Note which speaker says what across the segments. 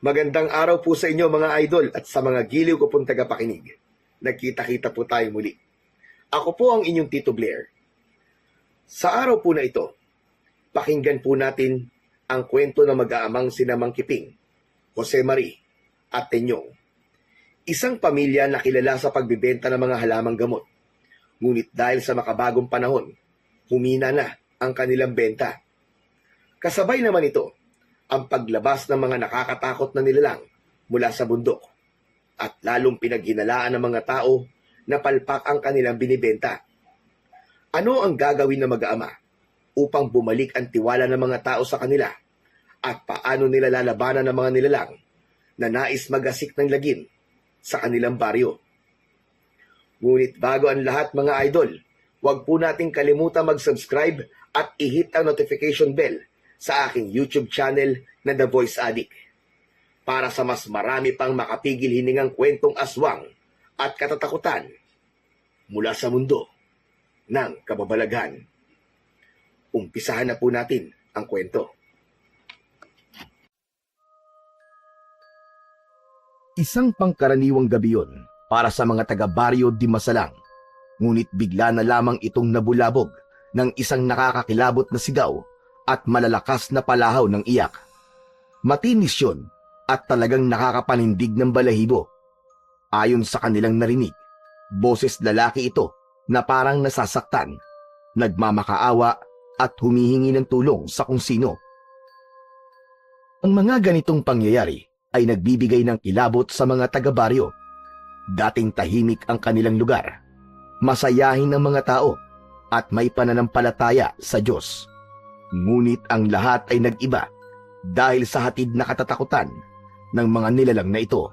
Speaker 1: Magandang araw po sa inyo mga idol at sa mga giliw ko pong tagapakinig. Nagkita-kita po tayo muli. Ako po ang inyong Tito Blair. Sa araw po na ito, pakinggan po natin ang kwento ng mag-aamang sina Mang Kiping, Jose Marie at Tenyong. Isang pamilya na kilala sa pagbibenta ng mga halamang gamot. Ngunit dahil sa makabagong panahon, humina na ang kanilang benta. Kasabay naman ito ang paglabas ng mga nakakatakot na nilalang mula sa bundok at lalong pinaghinalaan ng mga tao na palpak ang kanilang binibenta. Ano ang gagawin ng mag-aama upang bumalik ang tiwala ng mga tao sa kanila at paano nila lalabanan ng mga nilalang na nais magasik ng lagim sa kanilang baryo? Ngunit bago ang lahat mga idol, huwag po nating kalimutan mag-subscribe at i-hit ang notification bell sa aking YouTube channel na The Voice Addict para sa mas marami pang makapigil hiningang kwentong aswang at katatakutan mula sa mundo ng kababalaghan. Umpisahan na po natin ang kwento. Isang pangkaraniwang gabi yun para sa mga taga-baryo di Masalang, ngunit bigla na lamang itong nabulabog ng isang nakakakilabot na sigaw at malalakas na palahaw ng iyak. Matinis yun at talagang nakakapanindig ng balahibo. Ayon sa kanilang narinig, boses lalaki ito na parang nasasaktan, nagmamakaawa at humihingi ng tulong sa kung sino. Ang mga ganitong pangyayari ay nagbibigay ng kilabot sa mga taga-baryo. Dating tahimik ang kanilang lugar, masayahin ng mga tao at may pananampalataya sa Diyos. Ngunit ang lahat ay nag-iba dahil sa hatid na katatakutan ng mga nilalang na ito.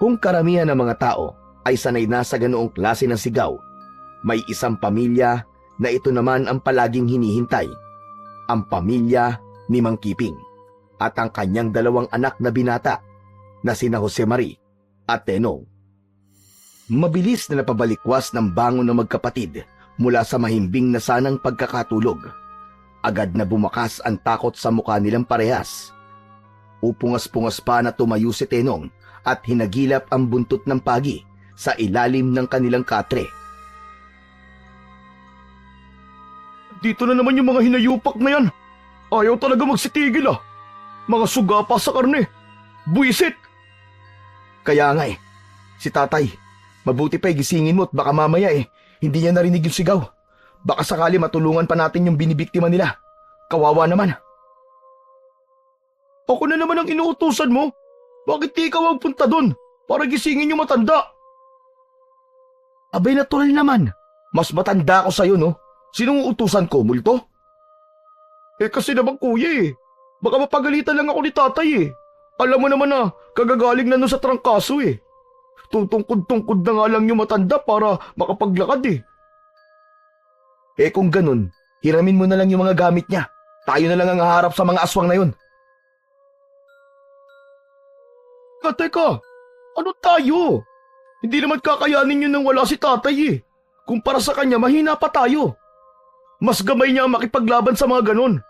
Speaker 1: Kung karamihan ng mga tao ay sanay na sa ganoong klase ng sigaw, may isang pamilya na ito naman ang palaging hinihintay. Ang pamilya ni Mang Kiping at ang kanyang dalawang anak na binata na sina Jose Marie at Tenong. Mabilis na napabalikwas ng bangon ng magkapatid mula sa mahimbing na sanang pagkakatulog. Agad na bumakas ang takot sa mukha nilang parehas. Upungas-pungas pa na tumayo si Tenong at hinagilap ang buntot ng pagi sa ilalim ng kanilang katre.
Speaker 2: Dito na naman yung mga hinayupak na yan. Ayaw talaga magsitigil ah. Mga suga pa sa karne. Buisit!
Speaker 1: Kaya nga si tatay, mabuti pa gisingin mo at baka mamaya hindi niya narinig yung sigaw. Baka sakali matulungan pa natin yung binibiktima nila. Kawawa naman.
Speaker 2: Ako na naman ang inuutusan mo. Bakit di ikaw ang punta doon para gisingin yung matanda?
Speaker 1: Abay, natural naman. Mas matanda ako sa'yo, no? Sinong utusan ko, multo?
Speaker 2: Kasi naman kuya baka mapagalitan lang ako ni tatay Alam mo naman na kagagaling na nun sa trangkaso Tutungkod-tungkod na nga lang yung matanda para makapaglakad
Speaker 1: Kung ganun, hiramin mo na lang yung mga gamit niya. Tayo na lang ang haharap sa mga aswang na yun.
Speaker 2: Teka, ano tayo? Hindi naman kakayanin yun nang wala si tatay Kumpara sa kanya, mahina pa tayo. Mas gamay niya ang makipaglaban sa mga ganon.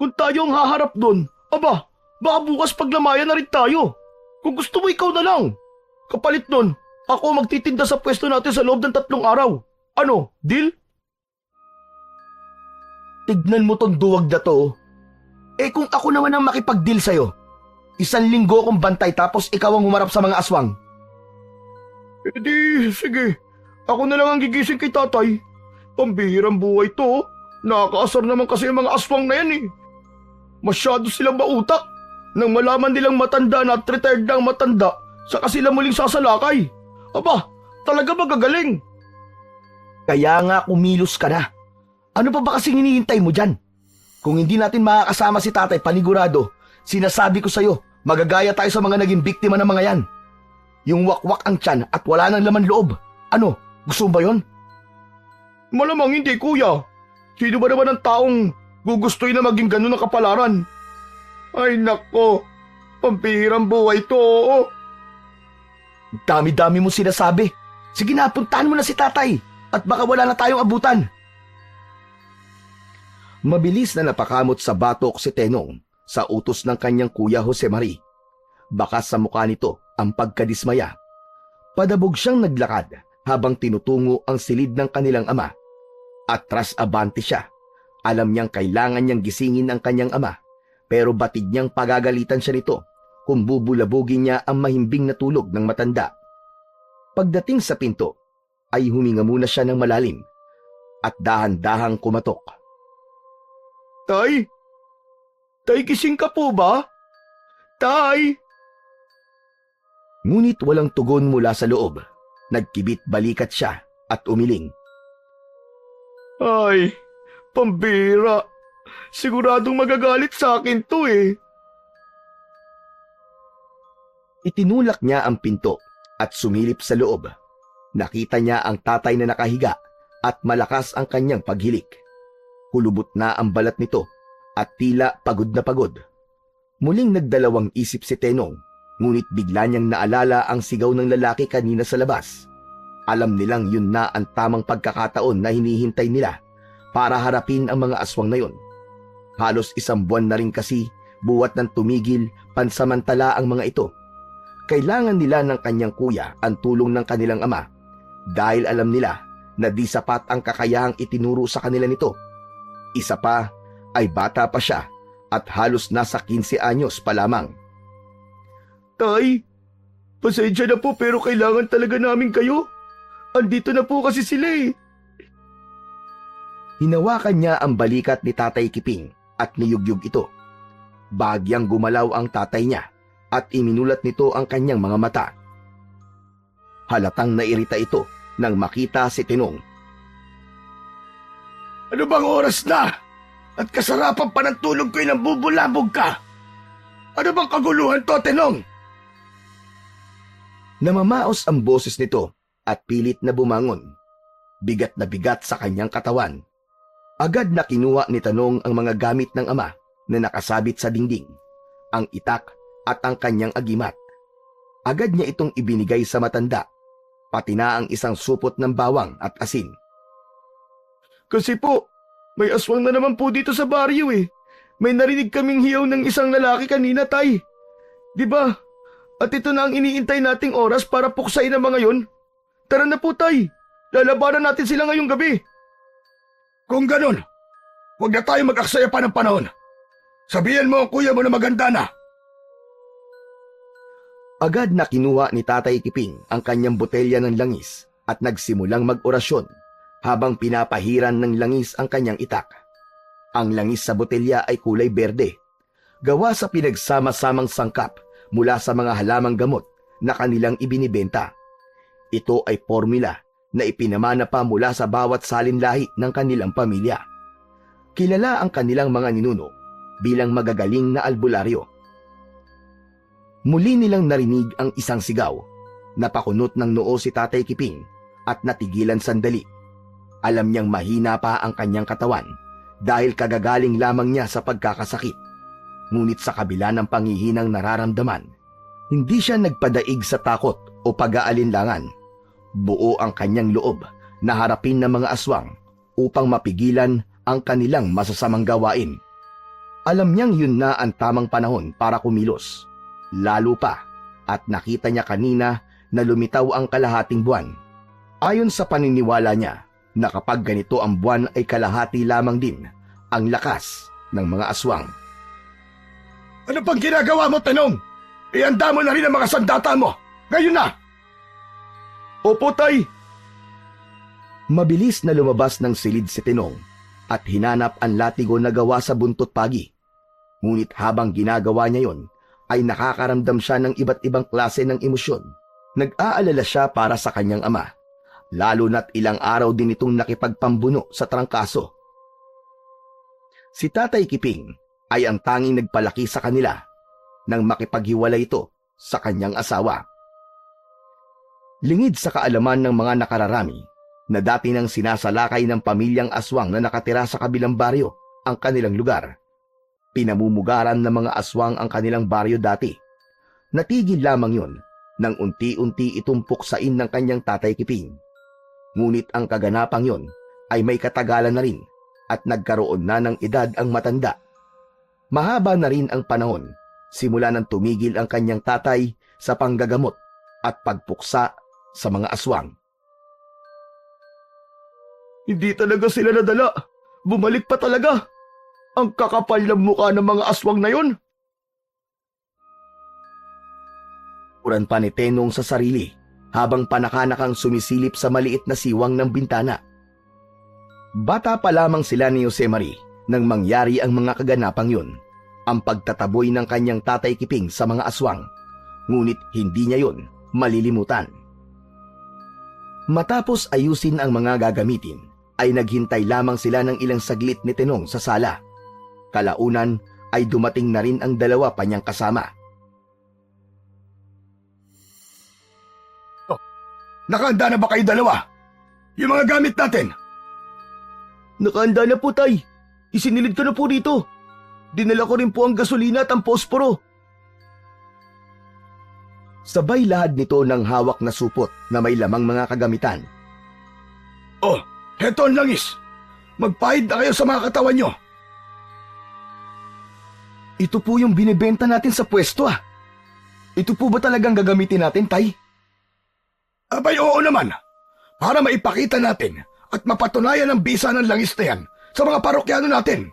Speaker 2: Kung tayo ang haharap doon, aba, baka bukas paglamayan na rin tayo. Kung gusto mo, ikaw na lang. Kapalit nun, ako magtitinda sa pwesto natin sa loob ng 3 araw. Ano, deal?
Speaker 1: Tignan mo tong duwag na to. Kung ako naman ang makipag-deal sa'yo, 1 linggo akong bantay tapos ikaw ang humarap sa mga aswang.
Speaker 2: Sige. Ako na lang ang gigising kay tatay. Pambihirang buhay to. Nakakaasar naman kasi yung mga aswang na yan Masyado silang mautak. Nang malaman nilang matanda na at retired na ang matanda, saka sila muling sasalakay. Aba, talaga magagaling.
Speaker 1: Kaya nga kumilos ka na. Ano pa ba kasing hinihintay mo dyan? Kung hindi natin makakasama si tatay panigurado, sinasabi ko sa'yo, magagaya tayo sa mga naging biktima ng mga yan. Yung wakwak ang tiyan at wala nang laman loob. Ano, gusto mo ba yun?
Speaker 2: Malamang hindi, kuya. Sino ba naman ang taong gugustoy na maging ganun ang kapalaran? Ay nako, pampihirang buhay to.
Speaker 1: Dami-dami mo sinasabi. Sige na, puntahan mo na si tatay at baka wala na tayong abutan. Mabilis na napakamot sa batok si Tenong sa utos ng kanyang kuya Jose Marie. Bakas sa mukha nito ang pagkadismaya. Padabog siyang naglakad habang tinutungo ang silid ng kanilang ama. Atras abante siya. Alam niyang kailangan niyang gisingin ang kanyang ama, pero batid niyang pagagalitan siya nito kung bubulabugin niya ang mahimbing na tulog ng matanda. Pagdating sa pinto, ay huminga muna siya ng malalim at dahan-dahang kumatok.
Speaker 2: Tay? Tay, gising ka po ba? Tay!
Speaker 1: Ngunit walang tugon mula sa loob. Nagkibit balikat siya at umiling.
Speaker 2: Ay, pambira. Siguradong magagalit sa akin to eh.
Speaker 1: Itinulak niya ang pinto at sumilip sa loob. Nakita niya ang tatay na nakahiga at malakas ang kanyang paghilik. Kulubot na ang balat nito at tila pagod na pagod. Muling nagdalawang isip si Tenong, ngunit bigla niyang naalala ang sigaw ng lalaki kanina sa labas. Alam nilang yun na ang tamang pagkakataon na hinihintay nila para harapin ang mga aswang na yun. Halos 1 buwan na rin kasi buwat ng tumigil pansamantala ang mga ito. Kailangan nila ng kanyang kuya ang tulong ng kanilang ama dahil alam nila na di sapat ang kakayahang itinuro sa kanila nito. Isa pa ay bata pa siya at halos nasa 15 anyos pa lamang.
Speaker 2: Tay, pasensya na po pero kailangan talaga namin kayo. Andito na po kasi sila eh.
Speaker 1: Hinawakan niya ang balikat ni Tatay Kiping at niyugyug ito. Bahagyang gumalaw ang tatay niya at iminulat nito ang kanyang mga mata. Halatang nairita ito nang makita si Tenong.
Speaker 2: Ano bang oras na? At kasarapan pa ng tulog ko'y nambubulabog ka. Ano bang kaguluhan to, Tenong?
Speaker 1: Namamaos ang boses nito at pilit na bumangon. Bigat na bigat sa kanyang katawan. Agad na kinuha ni Tenong ang mga gamit ng ama na nakasabit sa dingding, ang itak at ang kanyang agimat. Agad niya itong ibinigay sa matanda, pati na ang isang supot ng bawang at asin.
Speaker 2: Kasi po, may aswang na naman po dito sa baryo eh. May narinig kaming hiyaw ng isang lalaki kanina, Tay. Di ba? At ito na ang iniintay nating oras para puksain ang mga yon. Tara na po, Tay. Lalabanan natin sila ngayong gabi. Kung ganun, huwag na tayo mag-aksaya pa ng panahon. Sabihan mo ang kuya mo na maganda na.
Speaker 1: Agad na kinuha ni Tatay Kiping ang kanyang botelya ng langis at nagsimulang mag-orasyon habang pinapahiran ng langis ang kanyang itak. Ang langis sa botelya ay kulay berde, gawa sa pinagsama-samang sangkap mula sa mga halamang gamot na kanilang ibinibenta. Ito ay formula na ipinamana pa mula sa bawat salinlahi ng kanilang pamilya. Kilala ang kanilang mga ninuno bilang magagaling na albularyo. Muli nilang narinig ang isang sigaw. Napakunot ng noo si Tatay Kiping at natigilan sandali. Alam niyang mahina pa ang kanyang katawan dahil kagagaling lamang niya sa pagkakasakit. Ngunit sa kabila ng panghihinang nararamdaman, hindi siya nagpadaig sa takot o pag-aalinlangan. Buo ang kanyang loob na harapin ng mga aswang upang mapigilan ang kanilang masasamang gawain. Alam niyang yun na ang tamang panahon para kumilos. Lalo pa at nakita niya kanina na lumitaw ang kalahating buwan. Ayon sa paniniwala niya na kapag ganito ang buwan ay kalahati lamang din ang lakas ng mga aswang.
Speaker 2: Ano pang ginagawa mo, Tenong? Ihanda mo na rin ang mga sandata mo. Ngayon na! Opo, Tay.
Speaker 1: Mabilis na lumabas ng silid si Tenong at hinanap ang latigo na gawa sa buntot pagi. Ngunit habang ginagawa niya yon, ay nakakaramdam siya ng iba't ibang klase ng emosyon. Nag-aalala siya para sa kanyang ama, lalo na't ilang araw din itong nakipagpambuno sa trangkaso. Si Tatay Kiping ay ang tanging nagpalaki sa kanila nang makipaghiwalay ito sa kanyang asawa. Lingid sa kaalaman ng mga nakararami na dati nang sinasalakay ng pamilyang aswang na nakatira sa kabilang baryo ang kanilang lugar. Pinamumugaran ng mga aswang ang kanilang baryo dati. Natigil lamang yon nang unti-unti itong puksain ng kanyang Tatay Kiping. Ngunit ang kaganapang yon ay may katagalan na rin at nagkaroon na ng edad ang matanda. Mahaba na rin ang panahon simula nang tumigil ang kanyang tatay sa panggagamot at pagpuksa sa mga aswang.
Speaker 2: Hindi talaga sila nadala. Bumalik pa talaga. Ang kakapal ng mukha ng mga aswang na yon.
Speaker 1: Uran pa ni Tenong sa sarili habang panakanakang sumisilip sa maliit na siwang ng bintana. Bata pa lamang sila ni Jose Mari nang mangyari ang mga kaganapang yun, ang pagtataboy ng kanyang tatay Kiping sa mga aswang, ngunit hindi niya yun malilimutan. Matapos ayusin ang mga gagamitin, ay naghintay lamang sila ng ilang saglit ni Tenong sa sala. Kalaunan ay dumating na rin ang dalawa pa niyang kasama.
Speaker 2: Nakahanda na ba kayo dalawa? Yung mga gamit natin? Nakahanda na po, tay. Isinilid ko na po dito. Dinala ko rin po ang gasolina at ang posporo.
Speaker 1: Sabay lahad nito ng hawak na supot na may lamang mga kagamitan.
Speaker 2: Oh, heto ang langis. Magpahid na kayo sa mga katawan nyo. Ito po yung binibenta natin sa pwesto ah. Ito po ba talagang gagamitin natin, tay? Abay, oo naman. Para maipakita natin at mapatunayan ang bisa ng langis na yan sa mga parokyano natin.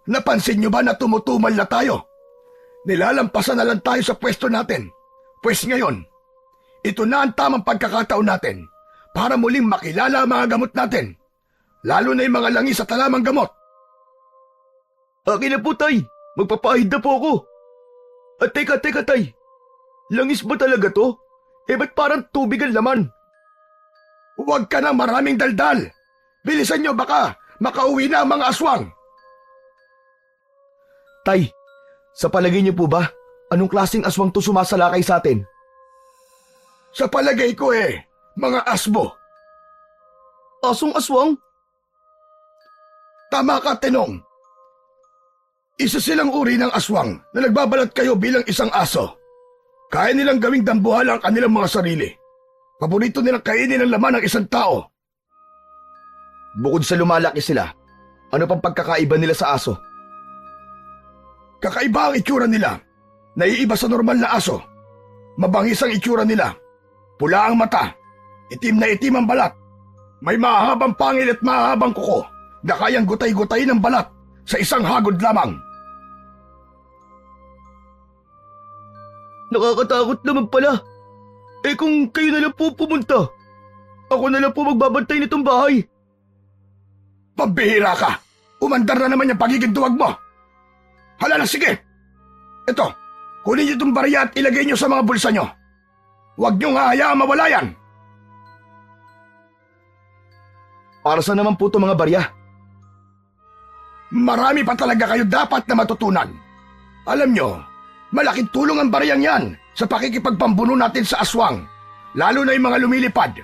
Speaker 2: Napansin nyo ba na tumutumal na tayo? Nilalampasan na lang tayo sa pwesto natin. Pwes ngayon, ito na ang tamang pagkakataon natin para muling makilala ang mga gamot natin, lalo na yung mga langis at talamang gamot. Akin na po, tay. Magpapahid na po ako. At teka, tay. Langis ba talaga to? Ba't parang tubig ang laman? Huwag ka na maraming daldal. Bilisan nyo, baka makauwi na ang mga aswang. Tay, sa palagay niyo po ba, anong klaseng aswang to sumasalakay sa atin? Sa palagay ko mga asbo. Asong aswang? Tama ka, Tenong. Isa silang uri ng aswang na nagbabalat kayo bilang isang aso. Kaya nilang gawing dambuhala ang kanilang mga sarili. Paborito nilang kainin ang laman ng isang tao. Bukod sa lumalaki sila, ano pang pagkakaiba nila sa aso? Kakaiba ang itsura nila. Naiiba sa normal na aso. Mabangis ang itsura nila. Pula ang mata. Itim na itim ang balat. May mahabang pangil at mahabang kuko na kayang gutay-gutay ng balat sa isang hagod lamang. Nakakatakot naman pala. Kung kayo na lang po pumunta, ako na lang po magbabantay nitong bahay. Pambihira ka! Umandar na naman yung pagiging duwag mo. Hala na, sige! Ito, kunin niyo itong barya at ilagay niyo sa mga bulsa niyo. Huwag niyong hahayaang mawala yan. Para saan naman po itong mga barya? Marami pa talaga kayo dapat na matutunan. Alam niyo, malaking tulong ang baryang yan sa pakikipagpambuno natin sa aswang, lalo na yung mga lumilipad.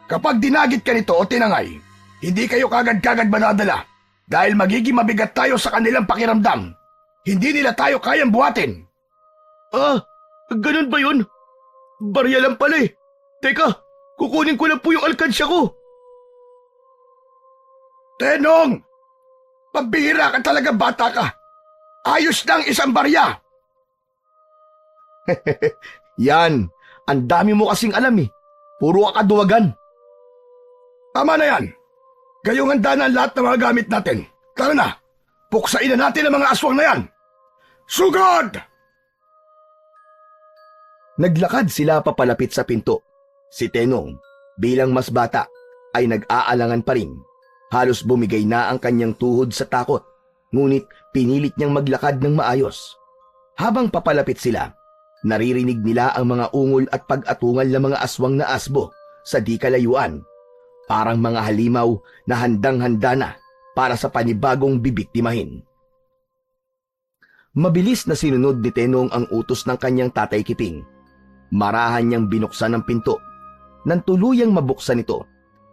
Speaker 2: Kapag dinagit ka nito o tinangay, hindi kayo kagad-kagad manadala dahil magiging mabigat tayo sa kanilang pakiramdam. Hindi nila tayo kayang buhatin. Ganun ba yun? Barya lang pala eh. Teka, kukunin ko lang po yung alkansya ko. Tenong! Pambihira ka talaga, bata ka. Ayos na ang isang barya. Yan, ang dami mo kasing alam eh. Puro akaduwagan. Tama na yan. Gayong handa na ang lahat ng mga gamit natin. Tara na, puksain na natin ang mga aswang na yan. Sugod! Naglakad sila papalapit sa pinto. Si Tenong, bilang mas bata, ay nag-aalangan pa rin. Halos bumigay na ang kanyang tuhod sa takot, ngunit pinilit niyang maglakad ng maayos. Habang papalapit sila, naririnig nila ang mga ungol at pag-atungal ng mga aswang na asbo sa di kalayuan, parang mga halimaw na handang-handa na para sa panibagong bibiktimahin. Mabilis na sinunod ni Tenong ang utos ng kanyang tatay Kiping. Marahan niyang binuksan ang pinto. Nang tuluyang mabuksan ito,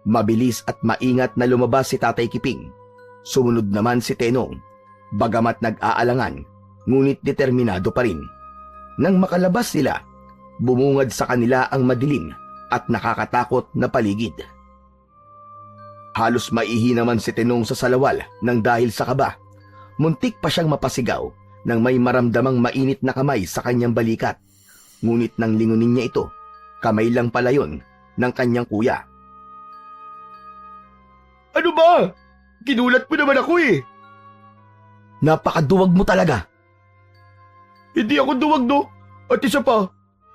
Speaker 2: mabilis at maingat na lumabas si tatay Kiping. Sumunod naman si Tenong, bagamat nag-aalangan, ngunit determinado pa rin. Nang makalabas sila, bumungad sa kanila ang madilim at nakakatakot na paligid. Halos maihi naman si Tenong sa salawal nang dahil sa kaba.
Speaker 1: Muntik pa siyang mapasigaw nang may maramdamang mainit na kamay sa kanyang balikat. Ngunit nang lingunin niya ito, kamay lang pala yun ng kanyang kuya.
Speaker 2: Ano ba? Ginulat mo naman ako eh.
Speaker 1: Napakaduwag mo talaga.
Speaker 2: Hindi ako duwag, no? At isa pa,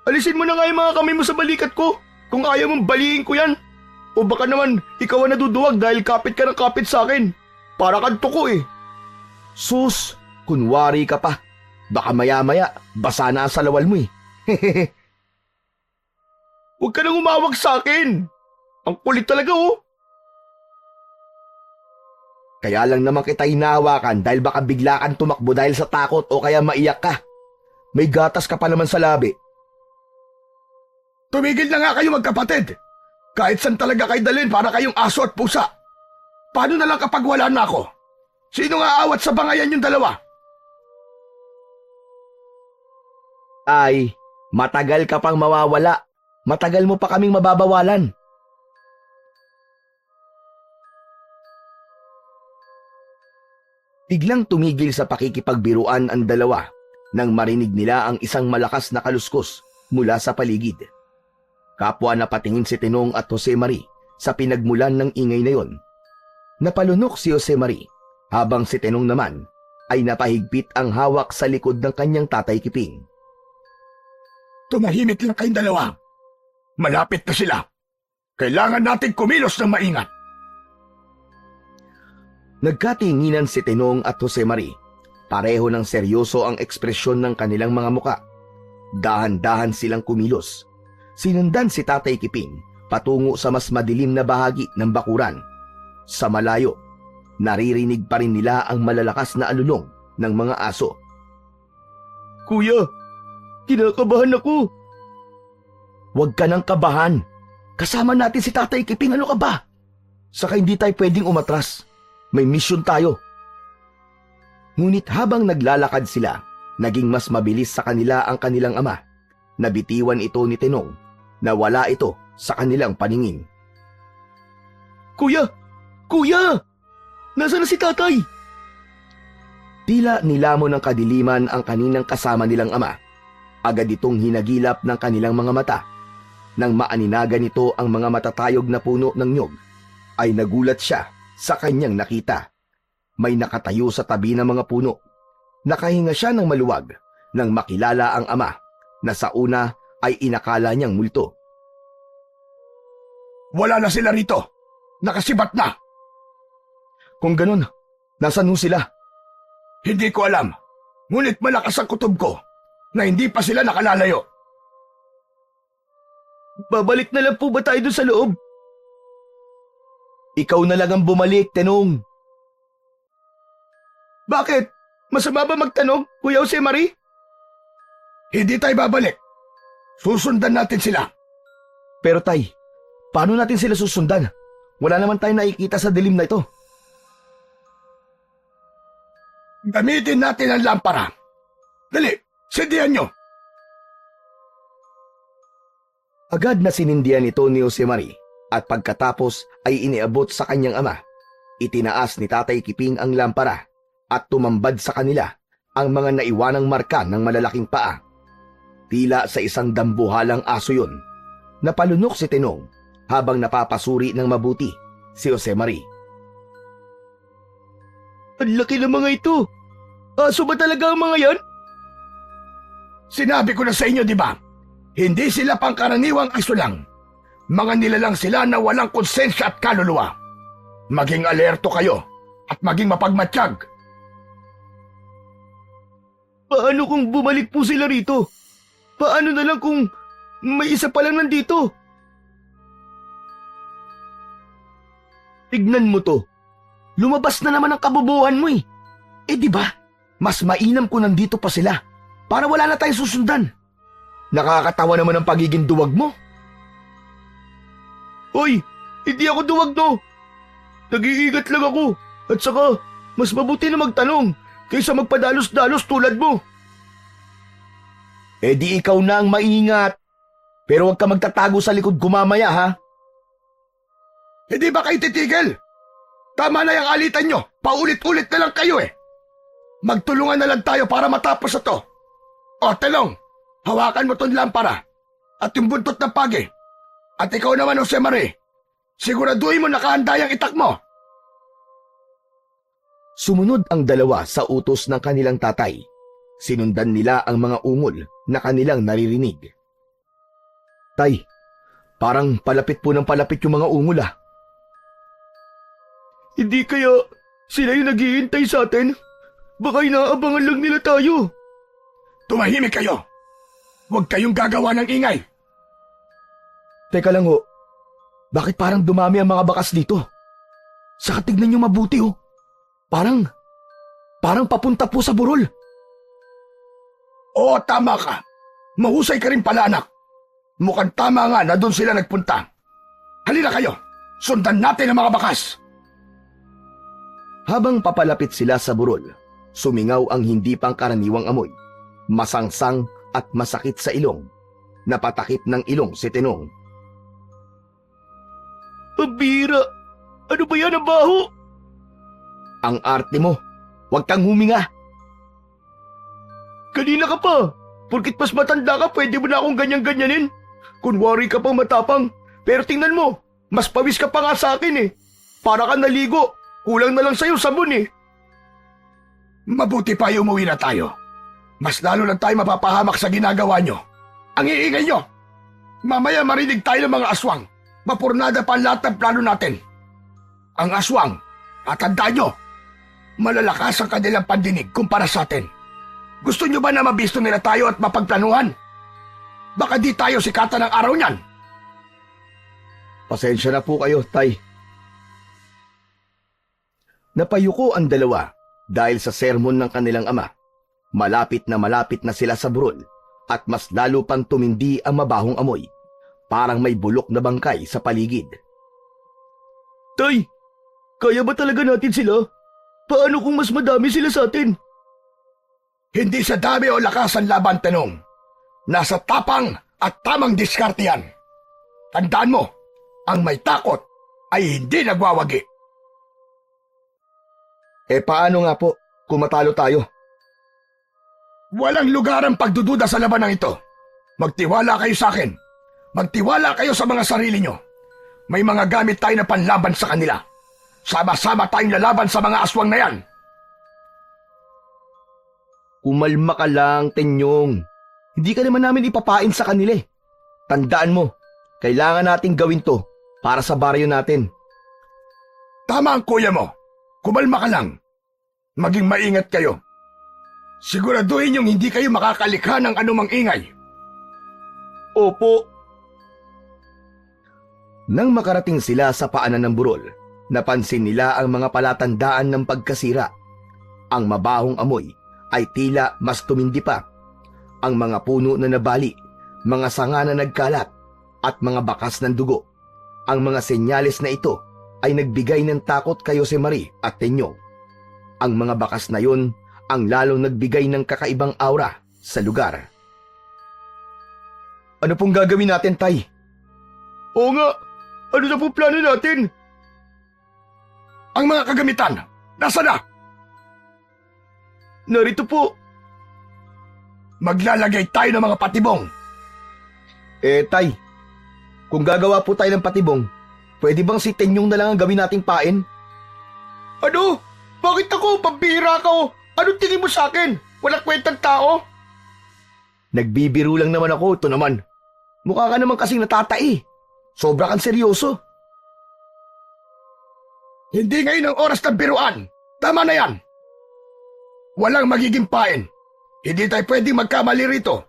Speaker 2: alisin mo na nga yung mga kamay mo sa balikat ko kung ayaw mong baliin ko yan. O baka naman ikaw ang naduduwag dahil kapit ka ng kapit sa akin. Para kang tuko eh.
Speaker 1: Sus, kunwari ka pa. Baka maya-maya, basa na ang salawal mo eh.
Speaker 2: Huwag ka nang umawag sa akin. Ang kulit talaga oh.
Speaker 1: Kaya lang naman kita hinahawakan dahil baka bigla kang tumakbo dahil sa takot o kaya maiyak ka. May gatas ka pa naman sa labi.
Speaker 2: Tumigil na nga kayo magkapatid. Kahit saan talaga kayo dalhin para kayong aso at pusa. Paano na lang kapag wala na ako? Sino nga awat sa bangayan yung dalawa?
Speaker 1: Ay, matagal ka pang mawawala. Matagal mo pa kaming mababawalan. Biglang tumigil sa pakikipagbiruan ang dalawa nang marinig nila ang isang malakas na kaluskos mula sa paligid. Kapwa napatingin si Tenong at Jose Mari sa pinagmulan ng ingay na yon. Napalunok si Jose Mari habang si Tenong naman ay napahigpit ang hawak sa likod ng kanyang tatay Kiping.
Speaker 2: Tumahimik lang kayong dalawa. Malapit na sila. Kailangan natin kumilos ng maingat.
Speaker 1: Nagkatinginan si Tenong at Jose Mari. Pareho ng seryoso ang ekspresyon ng kanilang mga muka. Dahan-dahan silang kumilos. Sinundan si Tatay Kiping patungo sa mas madilim na bahagi ng bakuran. Sa malayo, naririnig pa rin nila ang malalakas na alulong ng mga aso.
Speaker 2: Kuya, kinakabahan ako.
Speaker 1: Huwag ka nang kabahan. Kasama natin si Tatay Kiping, ano ka ba? Saka hindi tayo pwedeng umatras. May misyon tayo. Ngunit habang naglalakad sila, naging mas mabilis sa kanila ang kanilang ama. Nabitiwan ito ni Tenong na wala ito sa kanilang paningin.
Speaker 2: Kuya! Kuya! Nasaan na si tatay?
Speaker 1: Tila nilamon ng kadiliman ang kaninang kasama nilang ama. Agad itong hinagilap ng kanilang mga mata. Nang maaninagan nito ang mga matatayog na puno ng nyog, ay nagulat siya sa kanyang nakita. May nakatayo sa tabi ng mga puno. Nakahinga siya ng maluwag nang makilala ang ama na sa una ay inakala niyang multo.
Speaker 2: Wala na sila rito. Nakasibat na.
Speaker 1: Kung ganun, nasaan ho sila?
Speaker 2: Hindi ko alam. Ngunit malakas ang kutob ko na hindi pa sila nakalalayo. Babalik na lang po ba tayo doon sa loob?
Speaker 1: Ikaw na lang ang bumalik, Tenong.
Speaker 2: Bakit? Masama ba magtanong, Kuya Jose Mari? Hindi tayo babalik. Susundan natin sila.
Speaker 1: Pero tay, paano natin sila susundan? Wala naman tayong nakikita sa dilim na ito.
Speaker 2: Gamitin natin ang lampara. Dali, sindihan nyo.
Speaker 1: Agad na sinindihan ito ni Jose Mari at pagkatapos ay iniabot sa kanyang ama. Itinaas ni Tatay Kiping ang lampara at tumambad sa kanila ang mga naiwanang marka ng malalaking paa. Tila sa isang dambuhalang aso yun. Napalunok si Tenong habang napapasuri ng mabuti si Jose Mari.
Speaker 2: Ang laki ng mga ito. Aso ba talaga ang mga yan? Sinabi ko na sa inyo, di ba? Hindi sila pangkaraniwang aso lang. Mga nilalang sila na walang konsensya at kaluluwa. Maging alerto kayo at maging mapagmatsyag. Paano kung bumalik po sila rito? Paano na lang kung may isa pa lang nandito?
Speaker 1: Tignan mo to. Lumabas na naman ang kabobohan mo eh. Eh di ba? Mas mainam kung nandito pa sila para wala na tayong susundan. Nakakatawa naman ang pagiging duwag mo.
Speaker 2: Hoy, hindi ako duwag no. Nag-iingat lang ako. At saka, mas mabuti na magtanong kaysa magpadalos-dalos tulad mo.
Speaker 1: Eh di ikaw na ang maingat. Pero huwag ka magtatago sa likod ko mamaya ha.
Speaker 2: Hindi ba kayo titigil? Tama na yung alitan nyo. Paulit-ulit na lang kayo eh.
Speaker 3: Magtulungan na lang tayo para matapos ito. O, Telong, hawakan mo tong lampara at yung buntot ng pagi. At ikaw naman, Jose Marie, siguraduhin mo nakahanda yung itak mo.
Speaker 1: Sumunod ang dalawa sa utos ng kanilang tatay. Sinundan nila ang mga ungol na kanilang naririnig. Tay, parang palapit po ng palapit yung mga ungol ah.
Speaker 2: Hindi kaya sila yung naghihintay sa atin? Baka inaabangan lang nila tayo.
Speaker 3: Tumahimik kayo. Huwag kayong gagawa ng ingay.
Speaker 1: Teka lang ho, bakit parang dumami ang mga bakas dito? Saka tignan nyo mabuti ho. Parang papunta po sa burol.
Speaker 3: Oo, tama ka. Mahusay ka rin pala, anak. Mukhang tama nga na doon sila nagpunta. Halina kayo, sundan natin ang mga bakas.
Speaker 1: Habang papalapit sila sa burol, sumingaw ang hindi pangkaraniwang amoy. Masangsang at masakit sa ilong. Napatakip ng ilong si Tenong.
Speaker 2: Pabira! Ano ba yan ang baho?
Speaker 1: Ang arte mo, huwag kang huminga.
Speaker 2: Kanina ka pa. Porkit mas matanda ka, pwede mo na akong ganyan-ganyanin. Kunwari ka pang matapang. Pero tingnan mo, mas pawis ka pa nga sa akin eh. Para ka naligo. Kulang na lang sa'yo sabon eh.
Speaker 3: Mabuti pa yung umuwi na tayo. Mas lalo lang tayo mapapahamak sa ginagawa nyo. Ang iingay nyo. Mamaya marinig tayo ng mga aswang. Mapurnada pa ang lahat ng plano natin. Ang aswang, tatandaan nyo, malalakas ang kanilang pandinig kumpara sa atin. Gusto nyo ba na mabisto nila tayo at mapagplanuhan? Baka di tayo sikatan ng araw niyan.
Speaker 1: Pasensya na po kayo, Tay. Napayuko ang dalawa dahil sa sermon ng kanilang ama. Malapit na sila sa burol at mas lalo pang tumindi ang mabahong amoy. Parang may bulok na bangkay sa paligid.
Speaker 2: Tay, kaya ba talaga natin sila? Paano kung mas madami sila sa atin?
Speaker 3: Hindi sa dami o lakas ang laban, Tenong. Nasa tapang at tamang diskarte yan. Tandaan mo, ang may takot ay hindi nagwawagi.
Speaker 1: Paano nga po kung matalo tayo?
Speaker 3: Walang lugar ang pagdududa sa labanang ito. Magtiwala kayo sa akin. Magtiwala kayo sa mga sarili nyo. May mga gamit tayo na panlaban sa kanila. Sama-sama tayong lalaban sa mga aswang na yan.
Speaker 1: Kumalma ka lang, Tenyong. Hindi ka naman namin ipapain sa kanila eh. Tandaan mo, kailangan nating gawin to para sa baryo natin.
Speaker 3: Tama ang kuya mo. Kumalma ka lang. Maging maingat kayo. Siguraduhin yung hindi kayo makakalikha ng anumang ingay.
Speaker 2: Opo.
Speaker 1: Nang makarating sila sa paanan ng burol, napansin nila ang mga palatandaan ng pagkasira. Ang mabahong amoy ay tila mas tumindi pa. Ang mga puno na nabali, mga sanga na nagkalat, at mga bakas ng dugo. Ang mga senyales na ito ay nagbigay ng takot kay Jose Marie at Tenyong. Ang mga bakas na yun ang lalong nagbigay ng kakaibang aura sa lugar. Ano pong gagawin natin, Tay?
Speaker 2: Oo nga, ano na po plano natin?
Speaker 3: Ang mga kagamitan, nasa na?
Speaker 2: Narito po.
Speaker 3: Maglalagay tayo ng mga patibong.
Speaker 1: Tay, kung gagawa po tayo ng patibong, pwede bang si Tenyong na lang ang gawin nating pain?
Speaker 2: Ano? Bakit ako? Pambihira ka o? Anong tingin mo sa akin? Walang kwentang tao?
Speaker 1: Nagbibiro lang naman ako, ito naman. Mukha ka naman kasing natatai. Sobra kang seryoso.
Speaker 3: Hindi ngayon ang oras ng biruan. Tama na yan. Walang magiging pain. Hindi tayo pwedeng magkamali rito.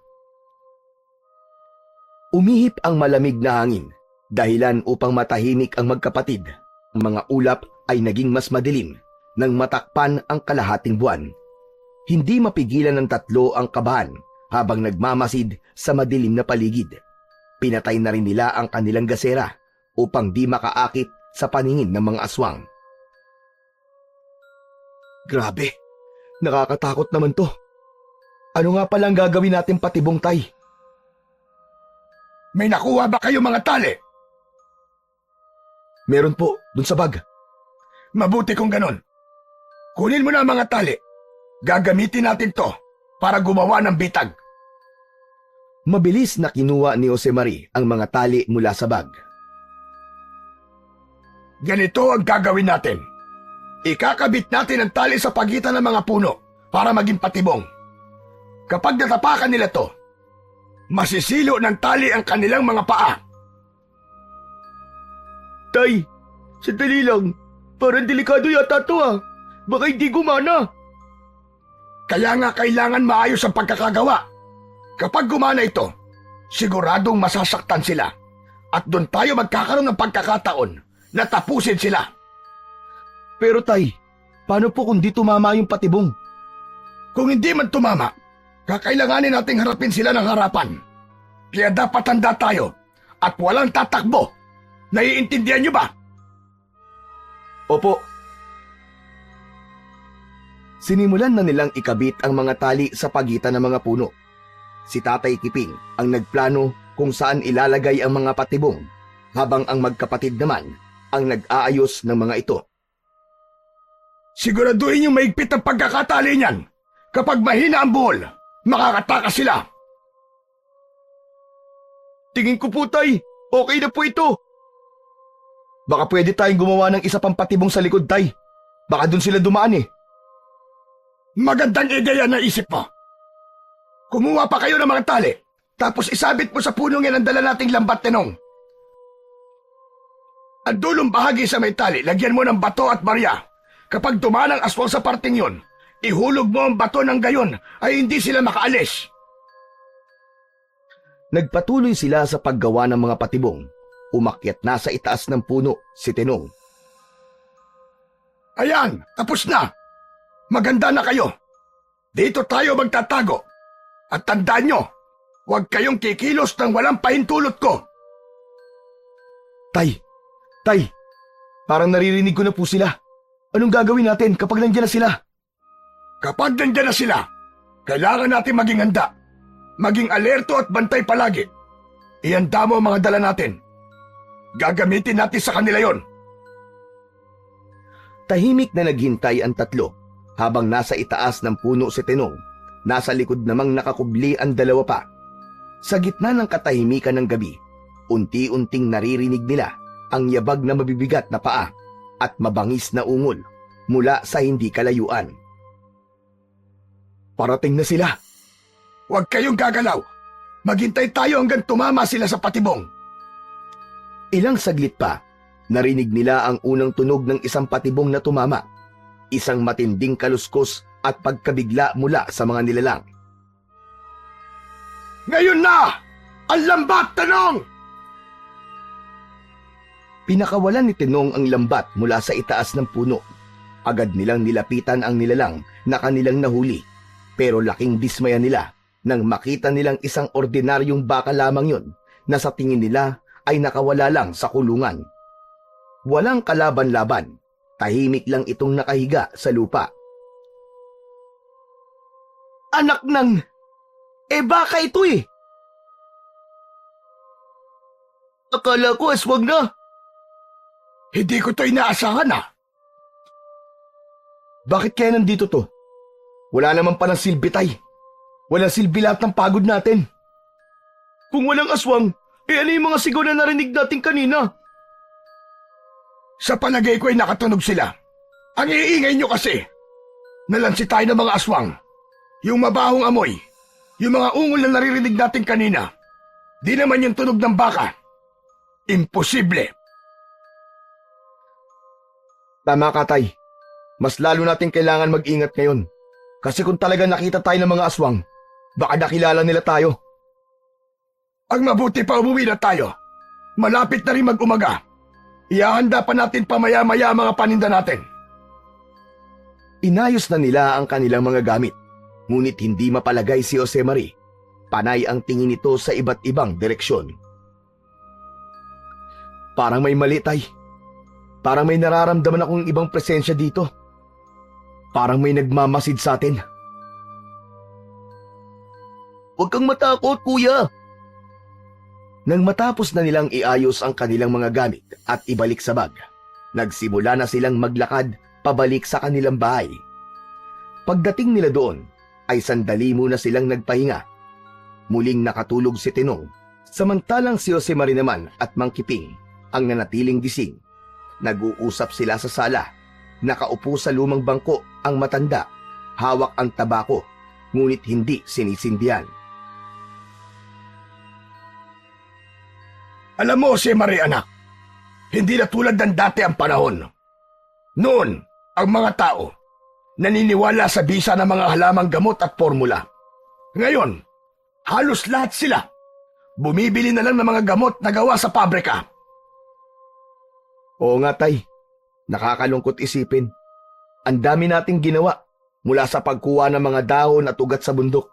Speaker 1: Umihip ang malamig na hangin, dahilan upang matahimik ang magkapatid. Ang mga ulap ay naging mas madilim nang matakpan ang kalahating buwan. Hindi mapigilan ng tatlo ang kabahan habang nagmamasid sa madilim na paligid. Pinatay na rin nila ang kanilang gasera upang di makaakit sa paningin ng mga aswang. Grabe, nakakatakot naman to. Ano nga palang gagawin natin patibong, Tay?
Speaker 3: May nakuha ba kayo mga tali?
Speaker 1: Meron po, dun sa bag.
Speaker 3: Mabuti kung ganon. Kunin mo na ang mga tali. Gagamitin natin to para gumawa ng bitag.
Speaker 1: Mabilis na kinuha ni Josemarie ang mga tali mula sa bag.
Speaker 3: Ganito ang gagawin natin. Ikakabit natin ang tali sa pagitan ng mga puno para maging patibong. Kapag natapakan nila to, masisilo ng tali ang kanilang mga paa.
Speaker 2: Tay, sandali lang. Parang delikado yata to ah. Baka hindi gumana.
Speaker 3: Kaya nga kailangan maayos ang pagkakagawa. Kapag gumana ito, siguradong masasaktan sila. At doon tayo magkakaroon ng pagkakataon na tapusin sila.
Speaker 2: Pero tay, paano po kung di tumama yung patibong?
Speaker 3: Kung hindi man tumama, kakailanganin nating harapin sila ng harapan. Kaya dapat handa tayo at walang tatakbo. Naiintindihan niyo ba?
Speaker 2: Opo.
Speaker 1: Sinimulan na nilang ikabit ang mga tali sa pagitan ng mga puno. Si Tatay Kiping ang nagplano kung saan ilalagay ang mga patibong, habang ang magkapatid naman ang nag-aayos ng mga ito.
Speaker 3: Siguraduhin yung maigpit ang pagkakatali niyan. Kapag mahina ang buhol, makakatakas sila.
Speaker 2: Tingin ko po tay, okay na po ito. Baka pwede tayong gumawa ng isa pang patibong sa likod tay. Baka dun sila dumaan eh.
Speaker 3: Magandang ideya na isip mo. Kumuha pa kayo ng mga tali, tapos isabit mo sa punong yan ang dala nating lambat tenong. Ang dulong bahagi sa may tali, lagyan mo ng bato at barya. Kapag dumaan ang aswang sa parting yon, ihulog mo ang bato ng gayon ay hindi sila makaalis.
Speaker 1: Nagpatuloy sila sa paggawa ng mga patibong. Umakyat na sa itaas ng puno si Tenong.
Speaker 3: Ayan, tapos na. Maganda na kayo. Dito tayo magtatago. At tandaan nyo, huwag kayong kikilos nang walang pahintulot ko.
Speaker 2: Tay, parang naririnig ko na po sila. Anong gagawin natin kapag nandiyan na sila?
Speaker 3: Kapag nandiyan na sila, kailangan natin maging handa. Maging alerto at bantay palagi. Ihanda mo ang mga dala natin. Gagamitin natin sa kanila yon.
Speaker 1: Tahimik na naghintay ang tatlo habang nasa itaas ng puno si Tenong. Nasa likod namang nakakubli ang dalawa pa. Sa gitna ng katahimikan ng gabi, unti-unting naririnig nila ang yabag na mabibigat na paa at mabangis na ungol mula sa hindi kalayuan.
Speaker 2: Parating na sila.
Speaker 3: Huwag kayong gagalaw. Maghintay tayo hanggang tumama sila sa patibong.
Speaker 1: Ilang saglit pa, narinig nila ang unang tunog ng isang patibong na tumama. Isang matinding kaluskos at pagkabigla mula sa mga nilalang.
Speaker 3: Ngayon na! Ang lambat, Tenong!
Speaker 1: Pinakawalan ni Tenong ang lambat mula sa itaas ng puno. Agad nilang nilapitan ang nilalang na kanilang nahuli. Pero laking dismaya nila nang makita nilang isang ordinaryong baka lamang yun na sa tingin nila ay nakawala lang sa kulungan. Walang kalaban-laban, tahimik lang itong nakahiga sa lupa.
Speaker 2: Anak ng... baka ito eh. Akala ko aswang na.
Speaker 3: Hindi ko to inaasahan ah.
Speaker 2: Bakit kaya nandito to? Wala naman palang silbi tay. Walang silbi lahat ng pagod natin. Kung walang aswang, ano yung mga sigaw na narinig natin kanina?
Speaker 3: Sa palagay ko ay nakatunog sila. Ang iingay nyo kasi. Nalansi tayo ng mga aswang. Yung mabahong amoy. Yung mga ungol na naririnig natin kanina. Di naman yung tunog ng baka. Imposible.
Speaker 2: Tama ka tay. Mas lalo natin kailangan mag-ingat ngayon. Kasi kung talaga nakita tayo ng mga aswang, baka nakilala nila tayo.
Speaker 3: Ang mabuti pa umuwi na tayo. Malapit na rin mag-umaga. Ihahanda pa natin pamaya-maya ang mga paninda natin.
Speaker 1: Inayos na nila ang kanilang mga gamit. Ngunit hindi mapalagay si Josemarie. Panay ang tingin nito sa iba't ibang direksyon.
Speaker 2: Parang may mali tay. Parang may nararamdaman akong ibang presensya dito. Parang may nagmamasid sa atin. Huwag kang matakot, kuya.
Speaker 1: Nang matapos na nilang iayos ang kanilang mga gamit at ibalik sa bag, nagsimula na silang maglakad pabalik sa kanilang bahay. Pagdating nila doon, ay sandali muna silang nagpahinga. Muling nakatulog si Tenong, samantalang si Josemari naman at Mang Kiping ang nanatiling gising. Nag-uusap sila sa sala. Nakaupo sa lumang bangko ang matanda, hawak ang tabako, ngunit hindi sinisindihan.
Speaker 3: Alam mo, Josemari anak, hindi na tulad ng dati ang panahon. Noon, ang mga tao naniniwala sa bisa ng mga halamang gamot at formula. Ngayon, halos lahat sila bumibili na lang ng mga gamot na gawa sa pabrika.
Speaker 1: Oo nga, Tay. Nakakalungkot isipin. Ang dami nating ginawa, mula sa pagkuha ng mga dahon at ugat sa bundok,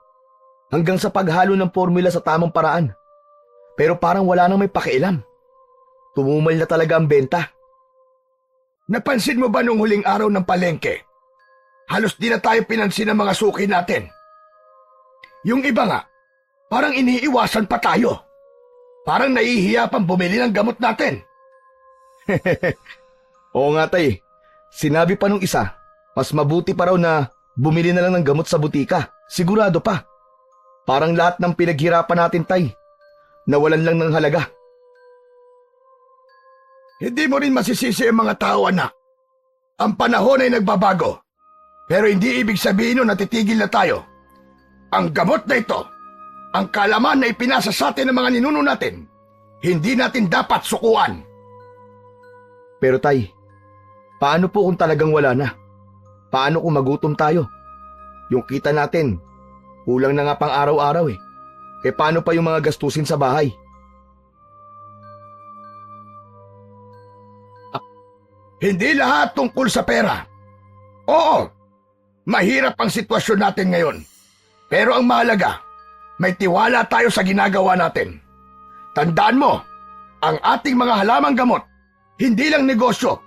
Speaker 1: hanggang sa paghalo ng formula sa tamang paraan. Pero parang wala nang may pakialam. Tumumal na talaga ang benta.
Speaker 3: Napansin mo ba nung huling araw ng palengke? Halos di na tayo pinansin ng mga suki natin. Yung iba nga, parang iniiwasan pa tayo. Parang nahihiya pang bumili ng gamot natin.
Speaker 1: Oo nga, Tay. Sinabi pa nung isa, mas mabuti pa raw na bumili na lang ng gamot sa butika. Sigurado pa. Parang lahat ng pinaghirapan natin, Tay, nawalan lang ng halaga.
Speaker 3: Hindi mo rin masisisi ang mga tao, anak. Ang panahon ay nagbabago. Pero hindi ibig sabihin nun natitigil na tayo. Ang gamot na ito, ang kalaman na ipinasa sa atin ng mga ninuno natin, hindi natin dapat sukuan.
Speaker 1: Pero Tay, paano po kung talagang wala na? Paano kung magutom tayo? Yung kita natin, kulang na nga pang araw-araw eh. Eh paano pa yung mga gastusin sa bahay?
Speaker 3: Hindi lahat tungkol sa pera. Oo, mahirap ang sitwasyon natin ngayon. Pero ang mahalaga, may tiwala tayo sa ginagawa natin. Tandaan mo, ang ating mga halamang gamot, hindi lang negosyo.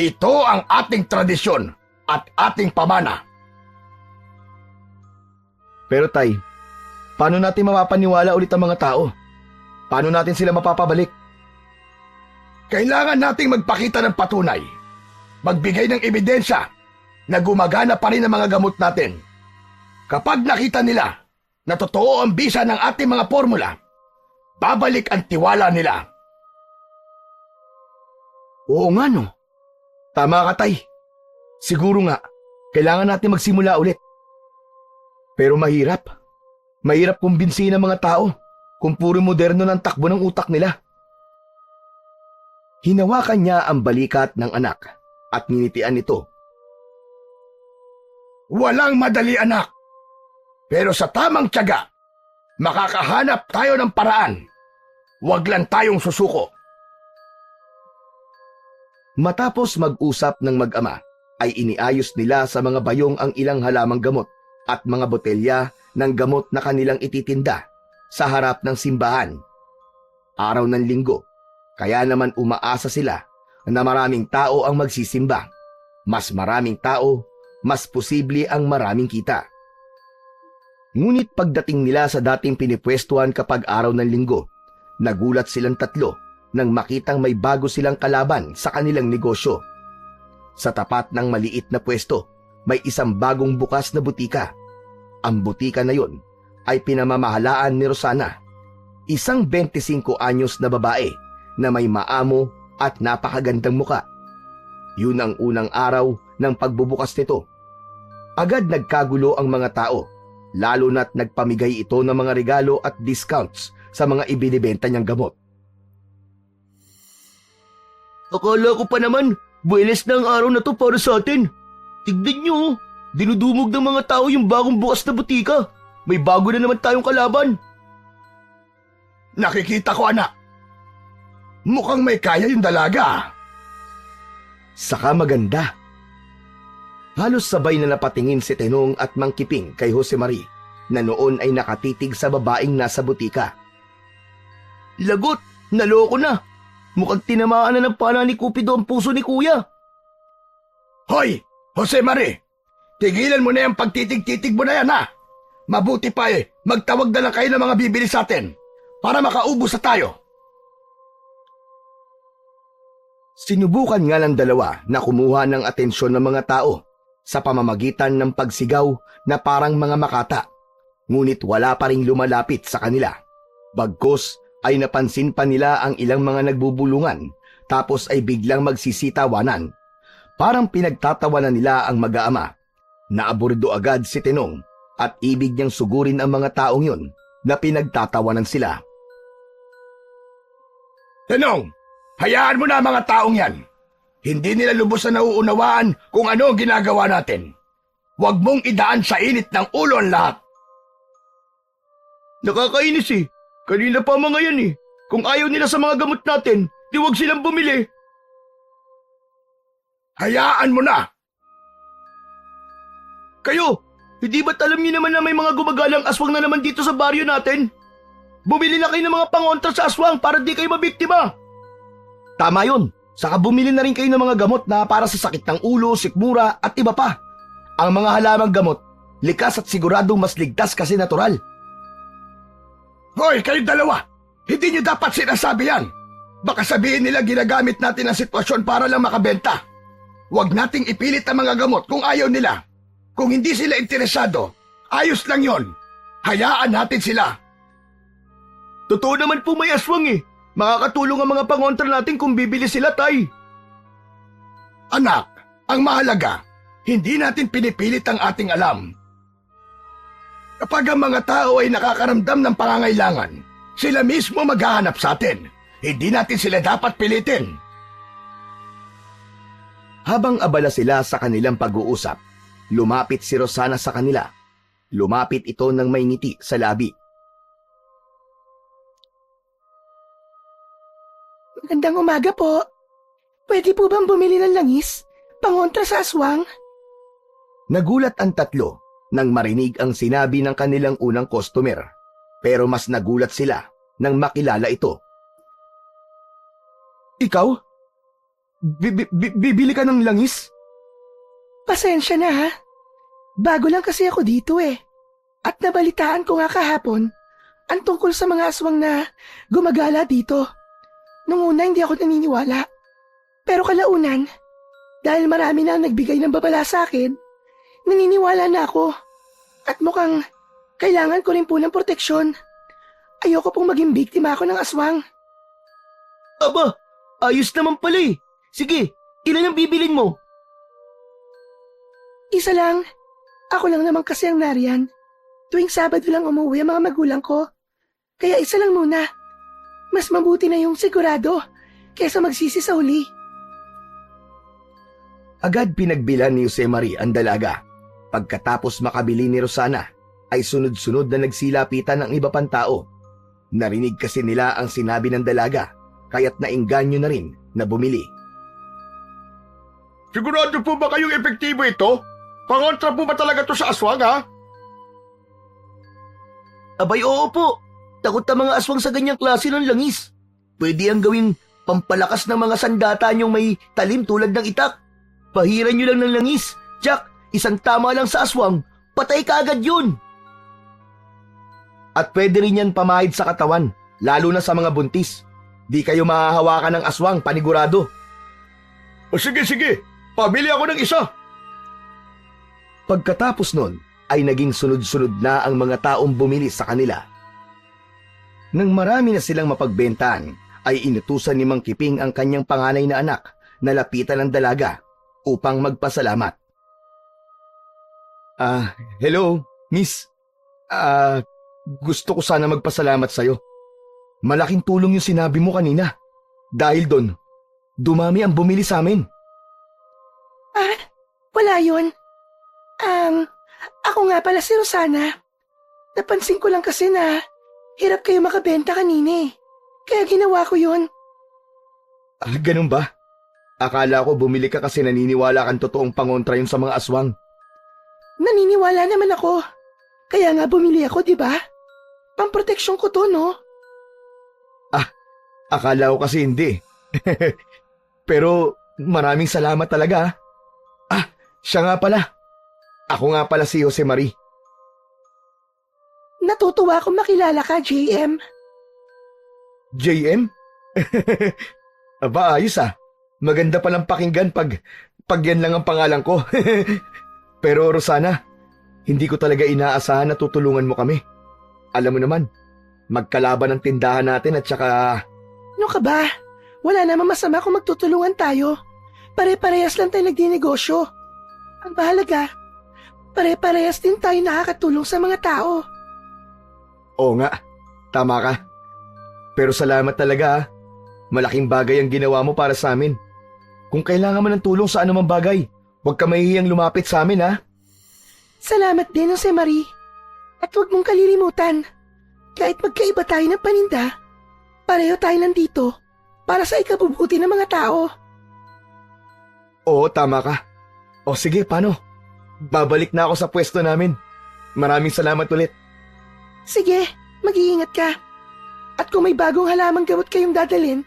Speaker 3: Ito ang ating tradisyon at ating pamana.
Speaker 1: Pero Tay, paano natin mapapaniwala ulit ang mga tao? Paano natin sila mapapabalik?
Speaker 3: Kailangan nating magpakita ng patunay. Magbigay ng ebidensya na gumagana pa rin ang mga gamot natin. Kapag nakita nila na totoo ang bisa ng ating mga formula, babalik ang tiwala nila.
Speaker 1: Oo nga no. Tama ka, Tay. Siguro nga, kailangan natin magsimula ulit. Pero mahirap. Mahirap kumbinsihin ang mga tao kung puro moderno ng takbo ng utak nila. Hinawakan niya ang balikat ng anak at ninitian ito.
Speaker 3: Walang madali, anak. Pero sa tamang tiyaga, makakahanap tayo ng paraan. Huwag lang tayong susuko.
Speaker 1: Matapos mag-usap ng mag-ama, ay iniayos nila sa mga bayong ang ilang halamang gamot at mga botelya ng gamot na kanilang ititinda sa harap ng simbahan. Araw ng linggo, kaya naman umaasa sila na maraming tao ang magsisimba. Mas maraming tao, mas posible ang maraming kita. Ngunit pagdating nila sa dating pinipwestuhan kapag araw ng linggo, nagulat silang tatlo nang makitang may bago silang kalaban sa kanilang negosyo. Sa tapat ng maliit na pwesto, may isang bagong bukas na butika. Ang butika na yon ay pinamamahalaan ni Rosana, isang 25 anyos na babae na may maamo at napakagandang muka. Yun ang unang araw ng pagbubukas nito. Agad nagkagulo ang mga tao, lalo na't nagpamigay ito ng mga regalo at discounts sa mga ibinibenta niyang gamot.
Speaker 2: Akala ko pa naman, buweles na ang araw na to para sa atin. Tignan nyo, dinudumog ng mga tao yung bagong bukas na butika. May bago na naman tayong kalaban.
Speaker 3: Nakikita ko, anak. Mukhang may kaya yung dalaga.
Speaker 1: Saka maganda. Halos sabay na napatingin si Tenong at Mang Kiping kay Josemari na noon ay nakatitig sa babaeng nasa butika.
Speaker 2: Lagot, naloko na. Mukhang tinamaan na ng pana ni Cupido ang puso ni Kuya.
Speaker 3: Hoy, Josemari! Tigilan mo na yung pagtitig-titig mo na yan, ha? Mabuti pa magtawag na lang kayo ng mga bibili sa atin para makaubos na tayo.
Speaker 1: Sinubukan nga ng dalawa na kumuha ng atensyon ng mga tao. sa pamamagitan ng pagsigaw na parang mga makata. Ngunit wala pa ring lumalapit sa kanila. Bagkus ay napansin pa nila ang ilang mga nagbubulungan tapos ay biglang magsisitawanan. Parang pinagtatawanan nila ang mag-aama. Naabordo agad si Tenong at ibig niyang sugurin ang mga taong yun na pinagtatawanan sila.
Speaker 3: Tenong, hayaan mo na ang mga taong yan. Hindi nila lubos na nauunawaan kung ano ang ginagawa natin. Huwag mong idaan sa init ng ulo ang lahat.
Speaker 2: Nakakainis eh. Kanina pa mga yan eh. Kung ayaw nila sa mga gamot natin, di wag silang bumili.
Speaker 3: Hayaan mo na.
Speaker 2: Kayo, hindi ba't alam niyo naman na may mga gumagalang aswang na naman dito sa baryo natin? Bumili na kayo ng mga pangontra sa aswang para di kayo mabiktima.
Speaker 1: Tama yun. Saka bumili na rin kayo ng mga gamot na para sa sakit ng ulo, sikmura at iba pa. Ang mga halamang gamot, likas at siguradong mas ligtas kasi natural.
Speaker 3: Hoy, kayong dalawa! Hindi niyo dapat sinasabi yan. Baka sabihin nila ginagamit natin ang sitwasyon para lang makabenta. Huwag nating ipilit ang mga gamot kung ayaw nila. Kung hindi sila interesado, ayos lang yon. Hayaan natin sila.
Speaker 2: Totoo naman po may aswang eh. Makakatulong ang mga pangontra natin kung bibili sila, tay.
Speaker 3: Anak, ang mahalaga, hindi natin pinipilit ang ating alam. Kapag ang mga tao ay nakakaramdam ng pangangailangan, sila mismo maghahanap sa atin. Hindi natin sila dapat pilitin.
Speaker 1: Habang abala sila sa kanilang pag-uusap, lumapit si Rosana sa kanila. Lumapit ito ng may ngiti sa labi.
Speaker 4: Magandang umaga po. Pwede po bang bumili ng langis? Pangontra sa aswang?
Speaker 1: Nagulat ang tatlo nang marinig ang sinabi ng kanilang unang customer. Pero mas nagulat sila nang makilala ito.
Speaker 2: Ikaw? Bibili ka ng langis?
Speaker 4: Pasensya na ha. Bago lang kasi ako dito eh. At nabalitaan ko nga kahapon ang tungkol sa mga aswang na gumagala dito. Nung una hindi ako naniniwala. Pero kalaunan, dahil marami na ang nagbigay ng babala sa akin, naniniwala na ako. At mukhang kailangan ko rin po ng proteksyon. Ayoko pong maging biktima ako ng aswang.
Speaker 2: Aba, ayos naman pala eh. Sige, ilan ang bibilin mo?
Speaker 4: Isa lang. Ako lang naman kasi ang nariyan. Tuwing Sabado lang umuwi ang mga magulang ko. Kaya isa lang muna. Mas mabuti na yung sigurado kaysa magsisi sa huli.
Speaker 1: Agad pinagbilan ni Jose Marie ang dalaga. Pagkatapos makabili ni Rosana, ay sunod-sunod na nagsilapitan ng iba pang tao. Narinig kasi nila ang sinabi ng dalaga, kaya't nainganyo na rin na bumili.
Speaker 3: Sigurado po ba kayong epektibo ito? Pangontra po ba talaga to sa aswang, ha?
Speaker 2: Abay, oo po. Takot na mga aswang sa ganyang klase ng langis. Pwede ang gawing pampalakas ng mga sandata niyong may talim tulad ng itak. Pahiran niyo lang ng langis. Jack, isang tama lang sa aswang, patay ka agad yun.
Speaker 1: At pwede rin yan pamahid sa katawan, lalo na sa mga buntis. Di kayo mahahawakan ng aswang, panigurado.
Speaker 3: O sige, pabili ako ng isa.
Speaker 1: Pagkatapos nun, ay naging sunod-sunod na ang mga taong bumili sa kanila. Nang marami na silang mapagbentahan, ay inutusan ni Mang Kiping ang kanyang panganay na anak na lapitan ng dalaga upang magpasalamat. Hello, miss. Gusto ko sana magpasalamat sa'yo. Malaking tulong yung sinabi mo kanina. Dahil doon, dumami ang bumili sa amin.
Speaker 4: Wala yun. Ako nga pala si Rosana. Napansin ko lang kasi na hirap kayo makabenta kanina eh. Kaya ginawa ko yun.
Speaker 1: Ganun ba? Akala ko bumili ka kasi naniniwala kang totoong pangontra yun sa mga aswang.
Speaker 4: Naniniwala naman ako. Kaya nga bumili ako, di ba? Pamproteksyon ko to, no?
Speaker 1: Akala ko kasi hindi. Pero maraming salamat talaga. Siya nga pala. Ako nga pala si Jose Marie.
Speaker 4: Natutuwa akong makilala ka, JM.
Speaker 1: JM? Aba, ayos ah. Maganda palang pakinggan pag yan lang ang pangalan ko.
Speaker 2: Pero Rosana, hindi ko talaga inaasahan na tutulungan mo kami. Alam mo naman, magkalaban ang tindahan natin at saka...
Speaker 4: Ano ka ba? Wala namang masama kung magtutulungan tayo. Pare-parehas lang tayo nagdinegosyo. Ang bahalaga, pare-parehas din tayo nakakatulong sa mga tao.
Speaker 2: Oo nga, tama ka. Pero salamat talaga ha. Malaking bagay ang ginawa mo para sa amin. Kung kailangan mo ng tulong sa anumang bagay, huwag ka mahihiyang lumapit sa amin ha.
Speaker 4: Salamat din, Jose Marie. At huwag mong kalilimutan, kahit magkaiba tayo ng paninda, pareho tayo nandito para sa ikabubuti ng mga tao.
Speaker 2: Oo, tama ka. O sige, paano? Babalik na ako sa pwesto namin. Maraming salamat ulit.
Speaker 4: Sige, mag-iingat ka. At kung may bagong halamang gamot kayong dadalhin,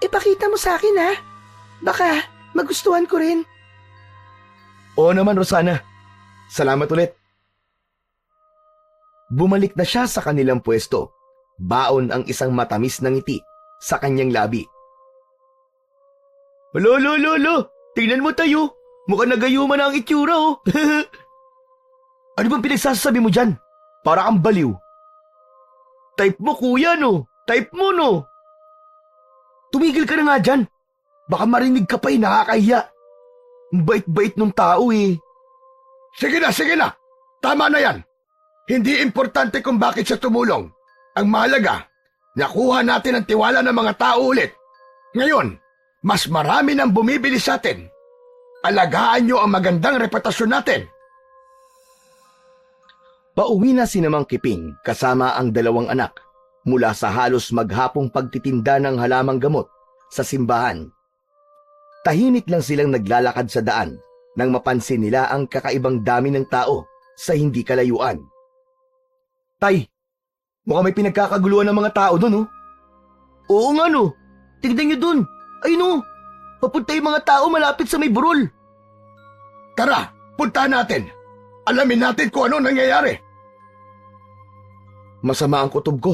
Speaker 4: ipakita mo sa akin ha. Baka magustuhan ko rin.
Speaker 2: Oo naman, Rosana. Salamat ulit. Bumalik na siya sa kanilang pwesto. Baon ang isang matamis na ngiti sa kanyang labi. Lolo! Tingnan mo tayo. Mukhang nagayuman na ang itsura oh. Ano bang pinagsasabi mo dyan? Para kang baliw. Type mo kuya no. Type mo no. Tumigil ka na nga dyan. Baka marinig ka pa nakakahiya. Ang bait-bait nung tao eh.
Speaker 3: Sige na. Tama na yan. Hindi importante kung bakit siya tumulong. Ang mahalaga, nakuha natin ang tiwala ng mga tao ulit. Ngayon, mas marami nang bumibili sa atin. Alagaan niyo ang magandang reputasyon natin.
Speaker 1: Pauwi na si Mang Kiping kasama ang dalawang anak mula sa halos maghapong pagtitinda ng halamang gamot sa simbahan. Tahimik lang silang naglalakad sa daan nang mapansin nila ang kakaibang dami ng tao sa hindi kalayuan.
Speaker 2: Tay, mukhang may pinagkakaguluhan ng mga tao dun oh. Oo nga no. Tignan nyo dun. Ay no. Papunta yung mga tao malapit sa may burol.
Speaker 3: Tara, puntahan natin. Alamin natin kung ano nangyayari.
Speaker 2: Masama ang kutob ko.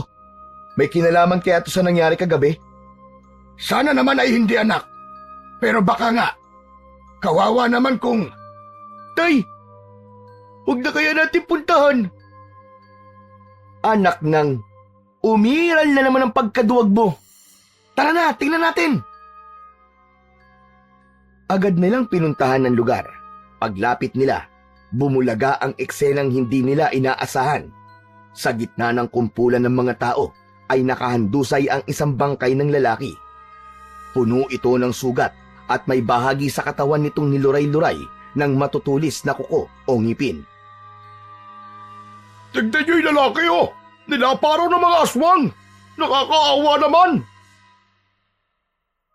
Speaker 2: May kinalaman kaya ito sa nangyari kagabi?
Speaker 3: Sana naman ay hindi anak. Pero baka nga, kawawa naman kung...
Speaker 2: Tay, huwag na kaya natin puntahan. Anak ng, umiral na naman ang pagkaduwag mo. Tara na, tingnan natin.
Speaker 1: Agad nilang pinuntahan ng lugar. Paglapit nila, bumulaga ang eksenang hindi nila inaasahan. Sa gitna ng kumpulan ng mga tao ay nakahandusay ang isang bangkay ng lalaki. Puno ito ng sugat at may bahagi sa katawan nitong niluray-luray ng matutulis na kuko o ngipin.
Speaker 3: Tignan niyo yung lalaki oh! Nilaparaw ng mga aswang! Nakakaawa naman!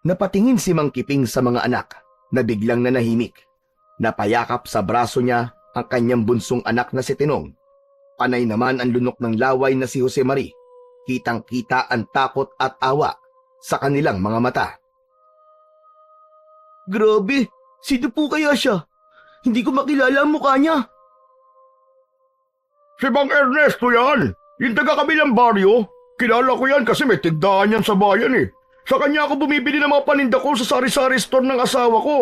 Speaker 1: Napatingin si Mang Kiping sa mga anak na biglang nanahimik. Napayakap sa braso niya ang kanyang bunsong anak na si Tinong. Panay naman ang lunok ng laway na si Jose Marie. Kitang-kita ang takot at awa sa kanilang mga mata.
Speaker 2: Grabe, sino po kaya siya? Hindi ko makilala ang mukha niya.
Speaker 3: Si Mang Ernesto yan! Yung taga-kabilang baryo. Kilala ko yan kasi may tindahan yan sa bayan eh. Sa kanya ako bumibili ng mga paninda ko sa sari-sari store ng asawa ko.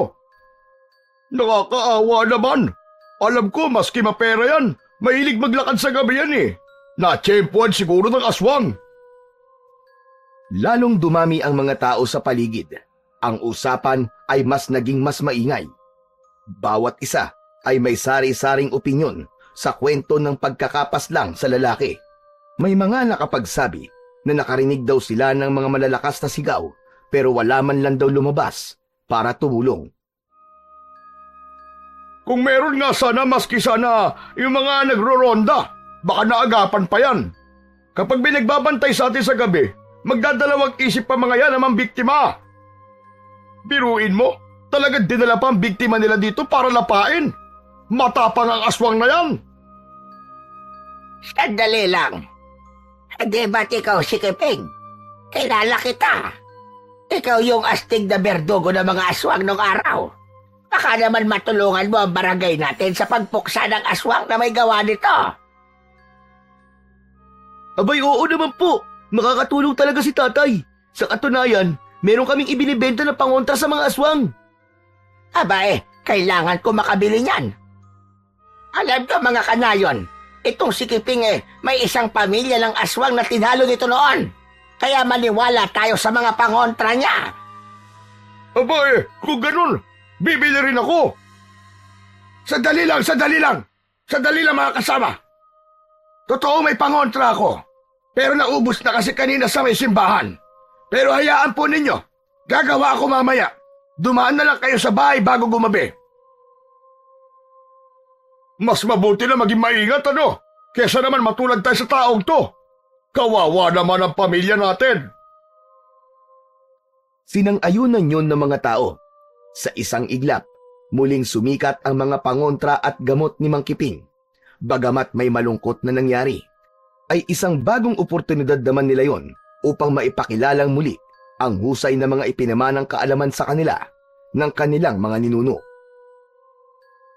Speaker 3: Nakakaawa naman. Alam ko maski mapera yan, mahilig maglakad sa gabi yan eh. Na-tsempuan siguro ng aswang.
Speaker 1: Lalong dumami ang mga tao sa paligid. Ang usapan ay mas naging mas maingay. Bawat isa ay may sari-saring opinyon sa kwento ng pagkakapaslang sa lalaki. May mga nakapagsabi na nakarinig daw sila ng mga malalakas na sigaw pero wala man lang daw lumabas para tumulong.
Speaker 3: Kung meron nga sana maski sana yung mga nagro-ronda, baka naagapan pa yan. Kapag may nagbabantay sa atin sa gabi, magdadalawang isip pa mga yan ang biktima. Biruin mo, talagang dinala pa ang biktima nila dito para lapain. Matapang ang aswang na yan.
Speaker 5: Sandali lang. Di ba't ikaw si Kiping? Kilala kita. Ikaw yung astig na berdugo ng mga aswang nung araw. Baka naman matulungan mo ang barangay natin sa pagpuksa ng aswang na may gawa nito.
Speaker 2: Abay, oo naman po. Makakatulong talaga si tatay. Sa katunayan, meron kaming ibinibenta na pangontra sa mga aswang.
Speaker 5: Abay, kailangan ko makabili niyan. Alam ko mga kanayon, itong si Kiping may isang pamilya ng aswang na tinalo nito noon. Kaya maniwala tayo sa mga pangontra niya.
Speaker 3: Aba kung ganun, bibili rin ako. Sandali lang, sandali lang. Sandali lang mga kasama. Totoo may pangontra ako. Pero naubos na kasi kanina sa may simbahan. Pero hayaan po ninyo. Gagawa ako mamaya. Dumaan na lang kayo sa bahay bago gumabi. Mas mabuti na maging maingat kesa naman matulad tayo sa taong to. Kawawa naman ang pamilya natin.
Speaker 1: Sinang-ayunan yun ng mga tao. Sa isang iglap, muling sumikat ang mga pangontra at gamot ni Mang Kiping. Bagamat may malungkot na nangyari, ay isang bagong oportunidad naman nila yon upang maipakilalang muli ang husay na mga ipinamanang kaalaman sa kanila ng kanilang mga ninuno.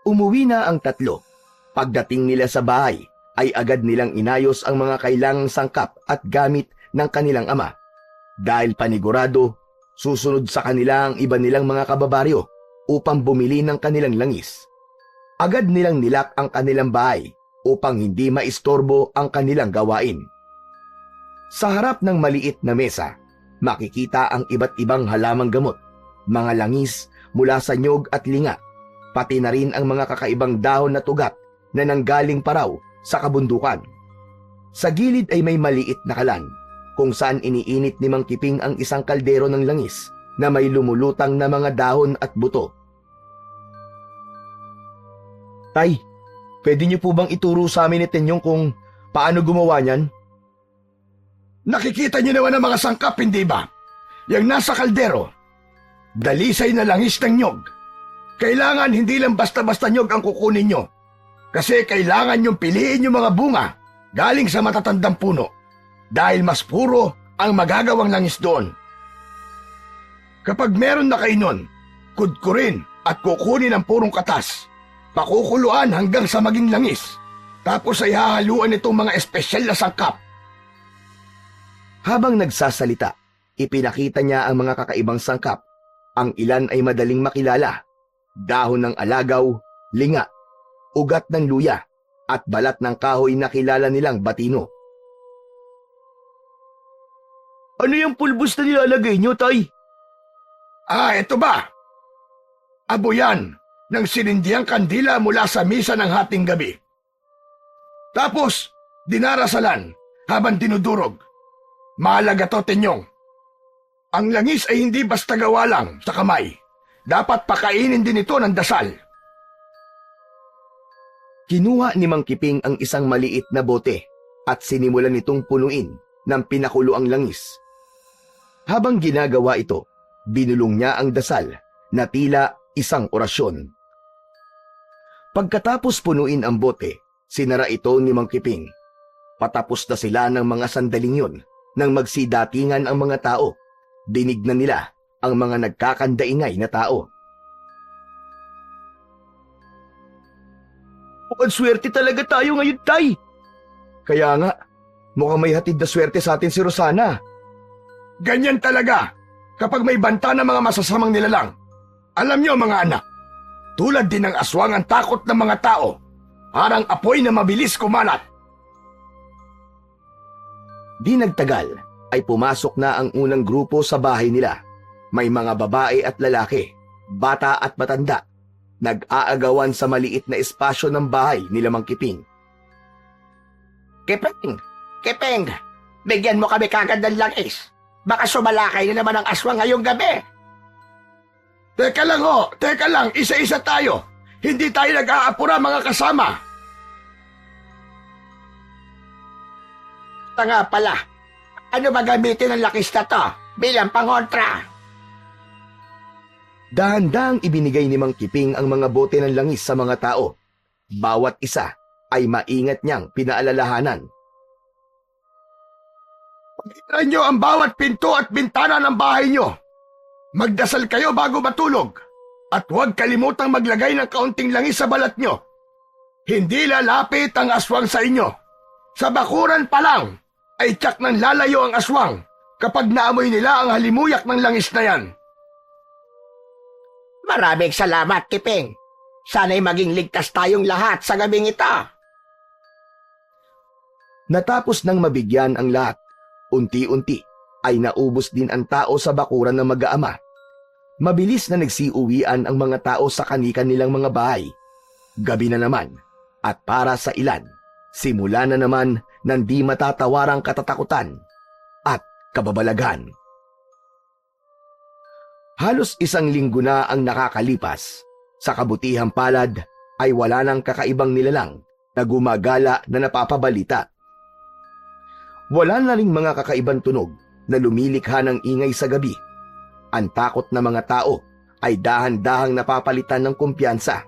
Speaker 1: Umuwi na ang tatlo. Pagdating nila sa bahay, ay agad nilang inayos ang mga kailangang sangkap at gamit ng kanilang ama. Dahil panigurado, susunod sa kanila ang iba nilang mga kababaryo upang bumili ng kanilang langis. Agad nilang nilak ang kanilang bahay upang hindi maistorbo ang kanilang gawain. Sa harap ng maliit na mesa, makikita ang iba't ibang halamang gamot, mga langis mula sa nyog at linga, pati na rin ang mga kakaibang dahon na tugat na nanggaling pa raw sa kabundukan. Sa gilid ay may maliit na kalan kung saan iniinit ni Mang Kiping ang isang kaldero ng langis na may lumulutang na mga dahon at buto. Tay, pwede niyo po bang ituro sa amin ni Tenyong kung paano gumawa niyan?
Speaker 3: Nakikita niyo naman ang mga sangkap, hindi ba? Yang nasa kaldero. Dalisay na langis ng nyog. Kailangan hindi lang basta-basta nyog ang kukunin nyo. Kasi kailangan nyong piliin yung mga bunga galing sa matatandang puno. Dahil mas puro ang magagawang langis doon. Kapag meron na kayo nun, kudkurin at kukunin ang purong katas. Pakukuluan hanggang sa maging langis. Tapos ay hahaluan itong mga espesyal na sangkap.
Speaker 1: Habang nagsasalita, ipinakita niya ang mga kakaibang sangkap. Ang ilan ay madaling makilala. Dahon ng alagaw, linga, ugat ng luya, at balat ng kahoy na kilala nilang batino.
Speaker 2: Ano yung pulbos na nilalagay nyo, Tay?
Speaker 3: Ito ba? Abo yan ng sinindiyang kandila mula sa misa ng hating gabi. Tapos, dinarasalan habang dinudurog. Mahalaga to, Tenyong. Ang langis ay hindi basta gawa lang sa kamay. Dapat pakainin din ito ng dasal.
Speaker 1: Kinuha ni Mang Kiping ang isang maliit na bote at sinimulan itong punuin ng pinakuloang langis. Habang ginagawa ito, binulong niya ang dasal na tila isang orasyon. Pagkatapos punuin ang bote, sinara ito ni Mang Kiping. Patapos na sila ng mga sandaling yun nang magsidatingan ang mga tao. Dinig na nila ang mga nagkakandaingay na tao.
Speaker 2: Mukhang swerte talaga tayo ngayon, Tay.
Speaker 1: Kaya nga, mukhang may hatid na swerte sa atin si Rosana.
Speaker 3: Ganyan talaga kapag may banta ng mga masasamang nilalang. Alam niyo mga anak, tulad din ng aswang ang takot ng mga tao. Parang apoy na mabilis kumalat.
Speaker 1: Di nagtagal ay pumasok na ang unang grupo sa bahay nila. May mga babae at lalaki, bata at matanda. Nag-aagawan sa maliit na espasyo ng bahay nila Mang Kiping.
Speaker 5: Kiping, bigyan mo kami kagad ng langis. Baka sumalakay na naman ang aswang ngayong gabi.
Speaker 3: Teka lang, isa-isa tayo. Hindi tayo nag-aapura mga kasama.
Speaker 5: Nga pala, ano ba gamitin ng langis na to bilang pangontra?
Speaker 1: Dahan-dahang ibinigay ni Mang Kiping ang mga bote ng langis sa mga tao. Bawat isa ay maingat niyang pinaalalahanan.
Speaker 3: Pagkitaan niyo ang bawat pinto at bintana ng bahay niyo. Magdasal kayo bago matulog. At huwag kalimutang maglagay ng kaunting langis sa balat niyo. Hindi lalapit ang aswang sa inyo. Sa bakuran pa lang, ay tiyak nang lalayo ang aswang kapag naamoy nila ang halimuyak ng langis na yan.
Speaker 5: Maraming salamat, Kiping. Sana'y maging ligtas tayong lahat sa gabing ito.
Speaker 1: Natapos nang mabigyan ang lahat, unti-unti ay naubos din ang tao sa bakuran ng mag-aama. Mabilis na nagsiuwian ang mga tao sa kani-kanilang mga bahay. Gabi na naman, at para sa ilan, simula na naman ng di matatawarang katatakutan at kababalaghan. Halos 1 linggo na ang nakakalipas. Sa kabutihang palad ay wala nang kakaibang nilalang na gumagala na napapabalita. Wala na ring mga kakaibang tunog na lumilikha ng ingay sa gabi. Ang takot na mga tao ay dahan-dahang napapalitan ng kumpiyansa.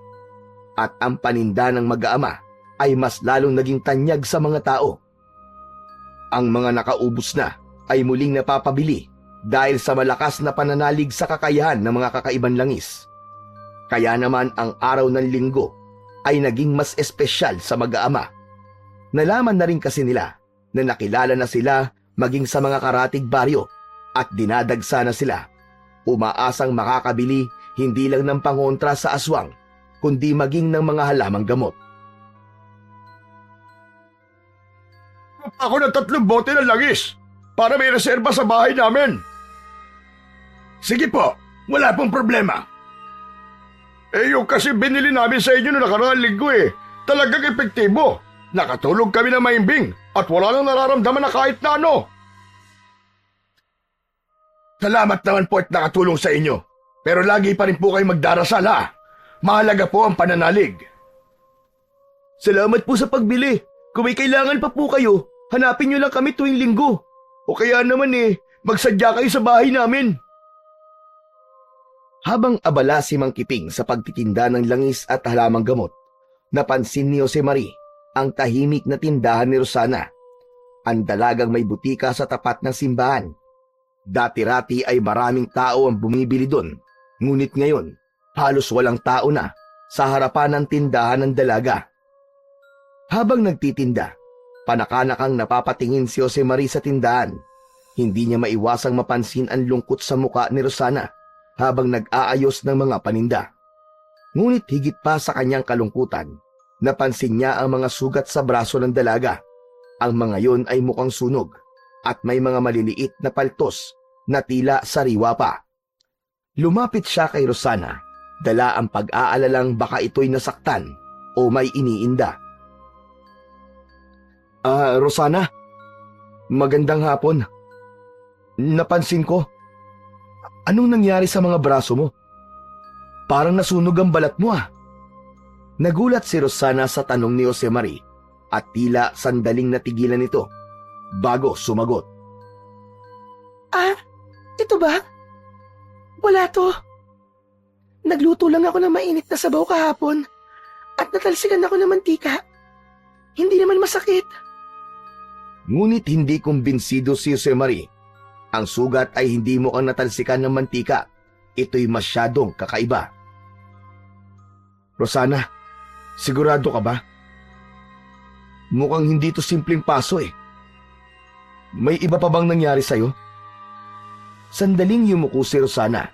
Speaker 1: At ang paninda ng mag-aama ay mas lalong naging tanyag sa mga tao. Ang mga nakaubos na ay muling napapabili dahil sa malakas na pananalig sa kakayahan ng mga kakaibang langis. Kaya naman ang araw ng linggo ay naging mas espesyal sa mag-aama. Nalaman na rin kasi nila na nakilala na sila maging sa mga karatig baryo at dinadagsa na sila. Umaasang makakabili hindi lang ng pangontra sa aswang, kundi maging ng mga halamang gamot.
Speaker 3: Ako ng 3 bote ng langis para may reserba sa bahay namin. Sige po, wala pong problema. Yung kasi binili namin sa inyo noong nakaraang linggo talagang epektibo. Nakatulog kami na maimbing at wala nang nararamdaman na kahit na ano. Salamat naman po at nakatulong sa inyo. Pero lagi pa rin po kayo magdarasal ha. Mahalaga po ang pananalig.
Speaker 2: Salamat po sa pagbili. Kung may kailangan pa po kayo, hanapin nyo lang kami tuwing linggo. O kaya naman magsadya kayo sa bahay namin.
Speaker 1: Habang abala si Mang Kiping sa pagtitinda ng langis at halamang gamot, napansin ni Josemarie ang tahimik na tindahan ni Rosana, ang dalagang may butika sa tapat ng simbahan. Dati-rati ay maraming tao ang bumibili doon, ngunit ngayon halos walang tao na sa harapan ng tindahan ng dalaga. Habang nagtitinda, panakanakang napapatingin si Josemarie sa tindahan. Hindi niya maiwasang mapansin ang lungkot sa muka ni Rosana habang nag-aayos ng mga paninda. Ngunit higit pa sa kanyang kalungkutan, napansin niya ang mga sugat sa braso ng dalaga. Ang mga yon ay mukhang sunog at may mga maliliit na paltos na tila sariwa pa. Lumapit siya kay Rosana, dala ang pag-aalalang baka ito'y nasaktan o may iniinda.
Speaker 2: Rosana, magandang hapon. Napansin ko, anong nangyari sa mga braso mo? Parang nasunog ang balat mo
Speaker 1: Nagulat si Rosana sa tanong ni Josemarie at tila sandaling natigilan ito bago sumagot.
Speaker 4: Ito ba? Wala to. Nagluto lang ako ng mainit na sabaw kahapon at natalsikan ako ng mantika. Hindi naman masakit.
Speaker 1: Ngunit hindi kumbinsido si Josemarie. Ang sugat ay hindi mukhang natalsikan ng mantika. Ito'y masyadong kakaiba.
Speaker 2: Rosana, sigurado ka ba? Mukhang hindi to simpleng paso May iba pa bang nangyari sa'yo?
Speaker 1: Sandaling yumuko si Rosana.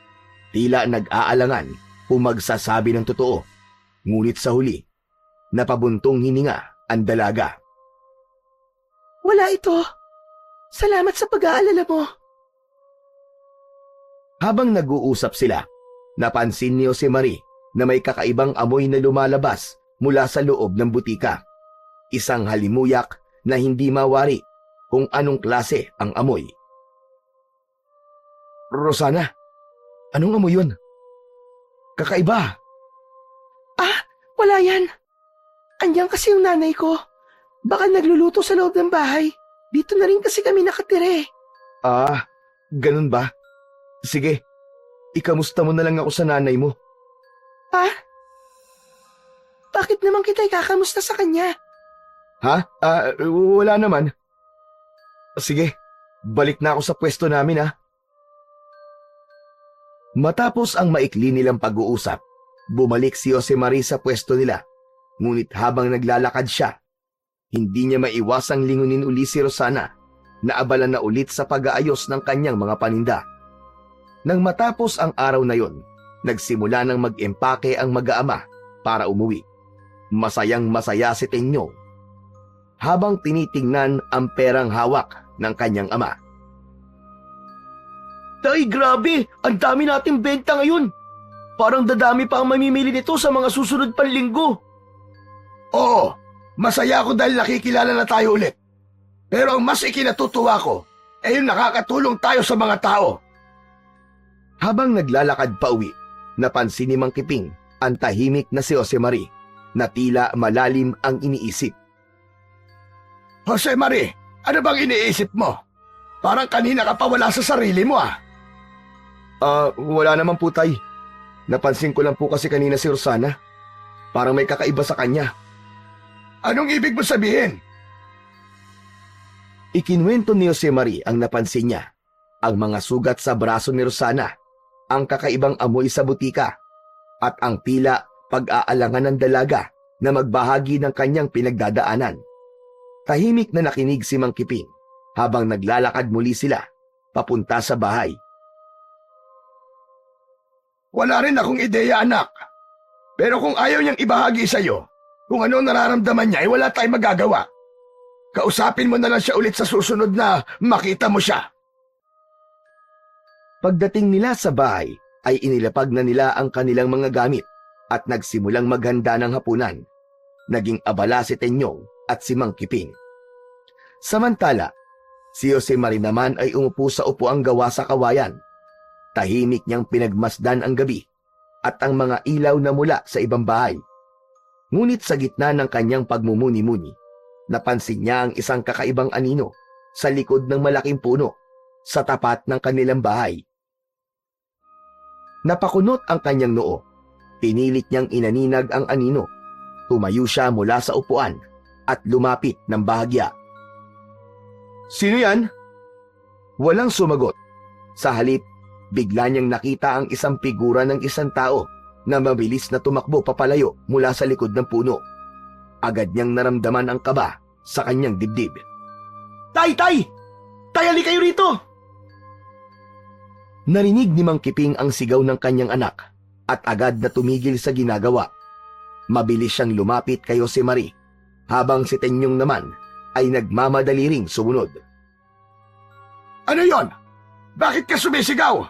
Speaker 1: Tila nag-aalangan kung magsasabi ng totoo. Ngunit sa huli, napabuntong hininga ang dalaga.
Speaker 4: Wala ito. Salamat sa pag-aalala mo.
Speaker 1: Habang nag-uusap sila, napansin ni Josemarie na may kakaibang amoy na lumalabas mula sa loob ng butika. Isang halimuyak na hindi mawari kung anong klase ang amoy.
Speaker 2: Rosana, anong amoy yun? Kakaiba.
Speaker 4: Wala yan. Andiyan kasi yung nanay ko. Baka nagluluto sa loob ng bahay. Dito na rin kasi kami nakatira
Speaker 2: Ganun ba? Sige, ikamusta mo na lang ako sa nanay mo.
Speaker 4: Bakit naman kita ikakamusta sa kanya?
Speaker 2: Wala naman. Sige, balik na ako sa pwesto namin
Speaker 1: Matapos ang maikli nilang pag-uusap, bumalik si Josemarie sa pwesto nila. Ngunit habang naglalakad siya, hindi niya maiwasang lingunin uli si Rosana na abala na ulit sa pag-aayos ng kanyang mga paninda. Nang matapos ang araw na yon, nagsimula ng mag-empake ang mag-aama para umuwi. Masayang masaya si Tenyong habang tinitingnan ang perang hawak ng kanyang ama.
Speaker 2: Tay, grabe! Ang dami nating benta ngayon! Parang dadami pa ang mamimili nito sa mga susunod pang linggo.
Speaker 3: Oo, masaya ako dahil nakikilala na tayo ulit. Pero ang mas ikinatutuwa ko ay yung nakakatulong tayo sa mga tao.
Speaker 1: Habang naglalakad pa uwi, napansin ni Mang Kiping ang tahimik na si Jose Mari na tila malalim ang iniisip.
Speaker 3: Jose Mari, ano bang iniisip mo? Parang kanina ka pa wala sa sarili mo ah.
Speaker 1: Wala naman po, Tay. Napansin ko lang po kasi kanina si Rosana. Parang may kakaiba sa kanya.
Speaker 3: Anong ibig mo sabihin?
Speaker 1: Ikinwento ni Jose Mari ang napansin niya. Ang mga sugat sa braso ni Rosana, ang kakaibang amoy sa butika, at ang tila pag-aalangan ng dalaga na magbahagi ng kanyang pinagdadaanan. Tahimik na nakinig si Mang Kiping habang naglalakad muli sila papunta sa bahay.
Speaker 3: Wala rin akong ideya, anak. Pero kung ayaw niyang ibahagi sa'yo, kung ano nararamdaman niya ay wala tayong magagawa. Kausapin mo na lang siya ulit sa susunod na makita mo siya.
Speaker 1: Pagdating nila sa bahay, ay inilapag na nila ang kanilang mga gamit at nagsimulang maghanda ng hapunan. Naging abala si Tenyong at si Mang Kiping. Samantala, si Jose Mari naman ay umupo sa upuang gawa sa kawayan. Tahimik niyang pinagmasdan ang gabi at ang mga ilaw na mula sa ibang bahay. Ngunit sa gitna ng kanyang pagmumuni-muni, napansin niya ang isang kakaibang anino sa likod ng malaking puno sa tapat ng kanilang bahay. Napakunot ang kanyang noo. Pinilit niyang inaninag ang anino. Tumayo siya mula sa upuan at lumapit ng bahagya.
Speaker 2: Sino yan?
Speaker 1: Walang sumagot. Sa halip, bigla niyang nakita ang isang figura ng isang tao na mabilis na tumakbo papalayo mula sa likod ng puno. Agad niyang naramdaman ang kaba sa kanyang dibdib.
Speaker 2: Tay! Tay! Tay, hali kayo rito!
Speaker 1: Narinig ni Mang Kiping ang sigaw ng kanyang anak at agad na tumigil sa ginagawa. Mabilis siyang lumapit kay Jose Mari, habang si Tenyong naman ay nagmamadali ring sumunod.
Speaker 3: Ano yon? Bakit ka sumisigaw?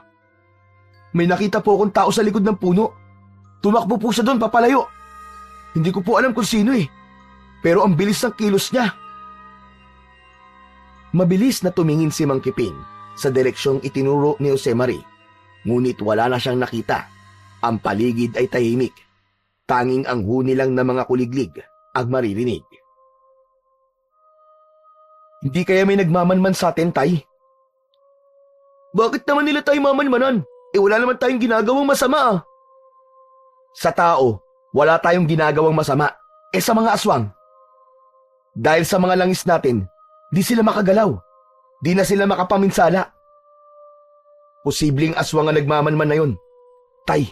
Speaker 2: May nakita po akong tao sa likod ng puno. Tumakbo po siya doon papalayo. Hindi ko po alam kung sino eh. Pero ang bilis ng kilos niya.
Speaker 1: Mabilis na tumingin si Mang Kiping sa direksyong itinuro ni Jose Mari. Ngunit wala na siyang nakita. Ang paligid ay tahimik. Tanging ang huni lang ng mga kuliglig ang maririnig.
Speaker 2: Hindi kaya may nagmamanman sa atin, Tay? Bakit naman nila tayo mamanmanan? Wala naman tayong ginagawang masama ah.
Speaker 1: Sa tao, wala tayong ginagawang masama. Sa mga aswang. Dahil sa mga langis natin, di sila makagalaw. Di na sila makapaminsala. Posibleng aswang ang nagmamanman na yun. Tay,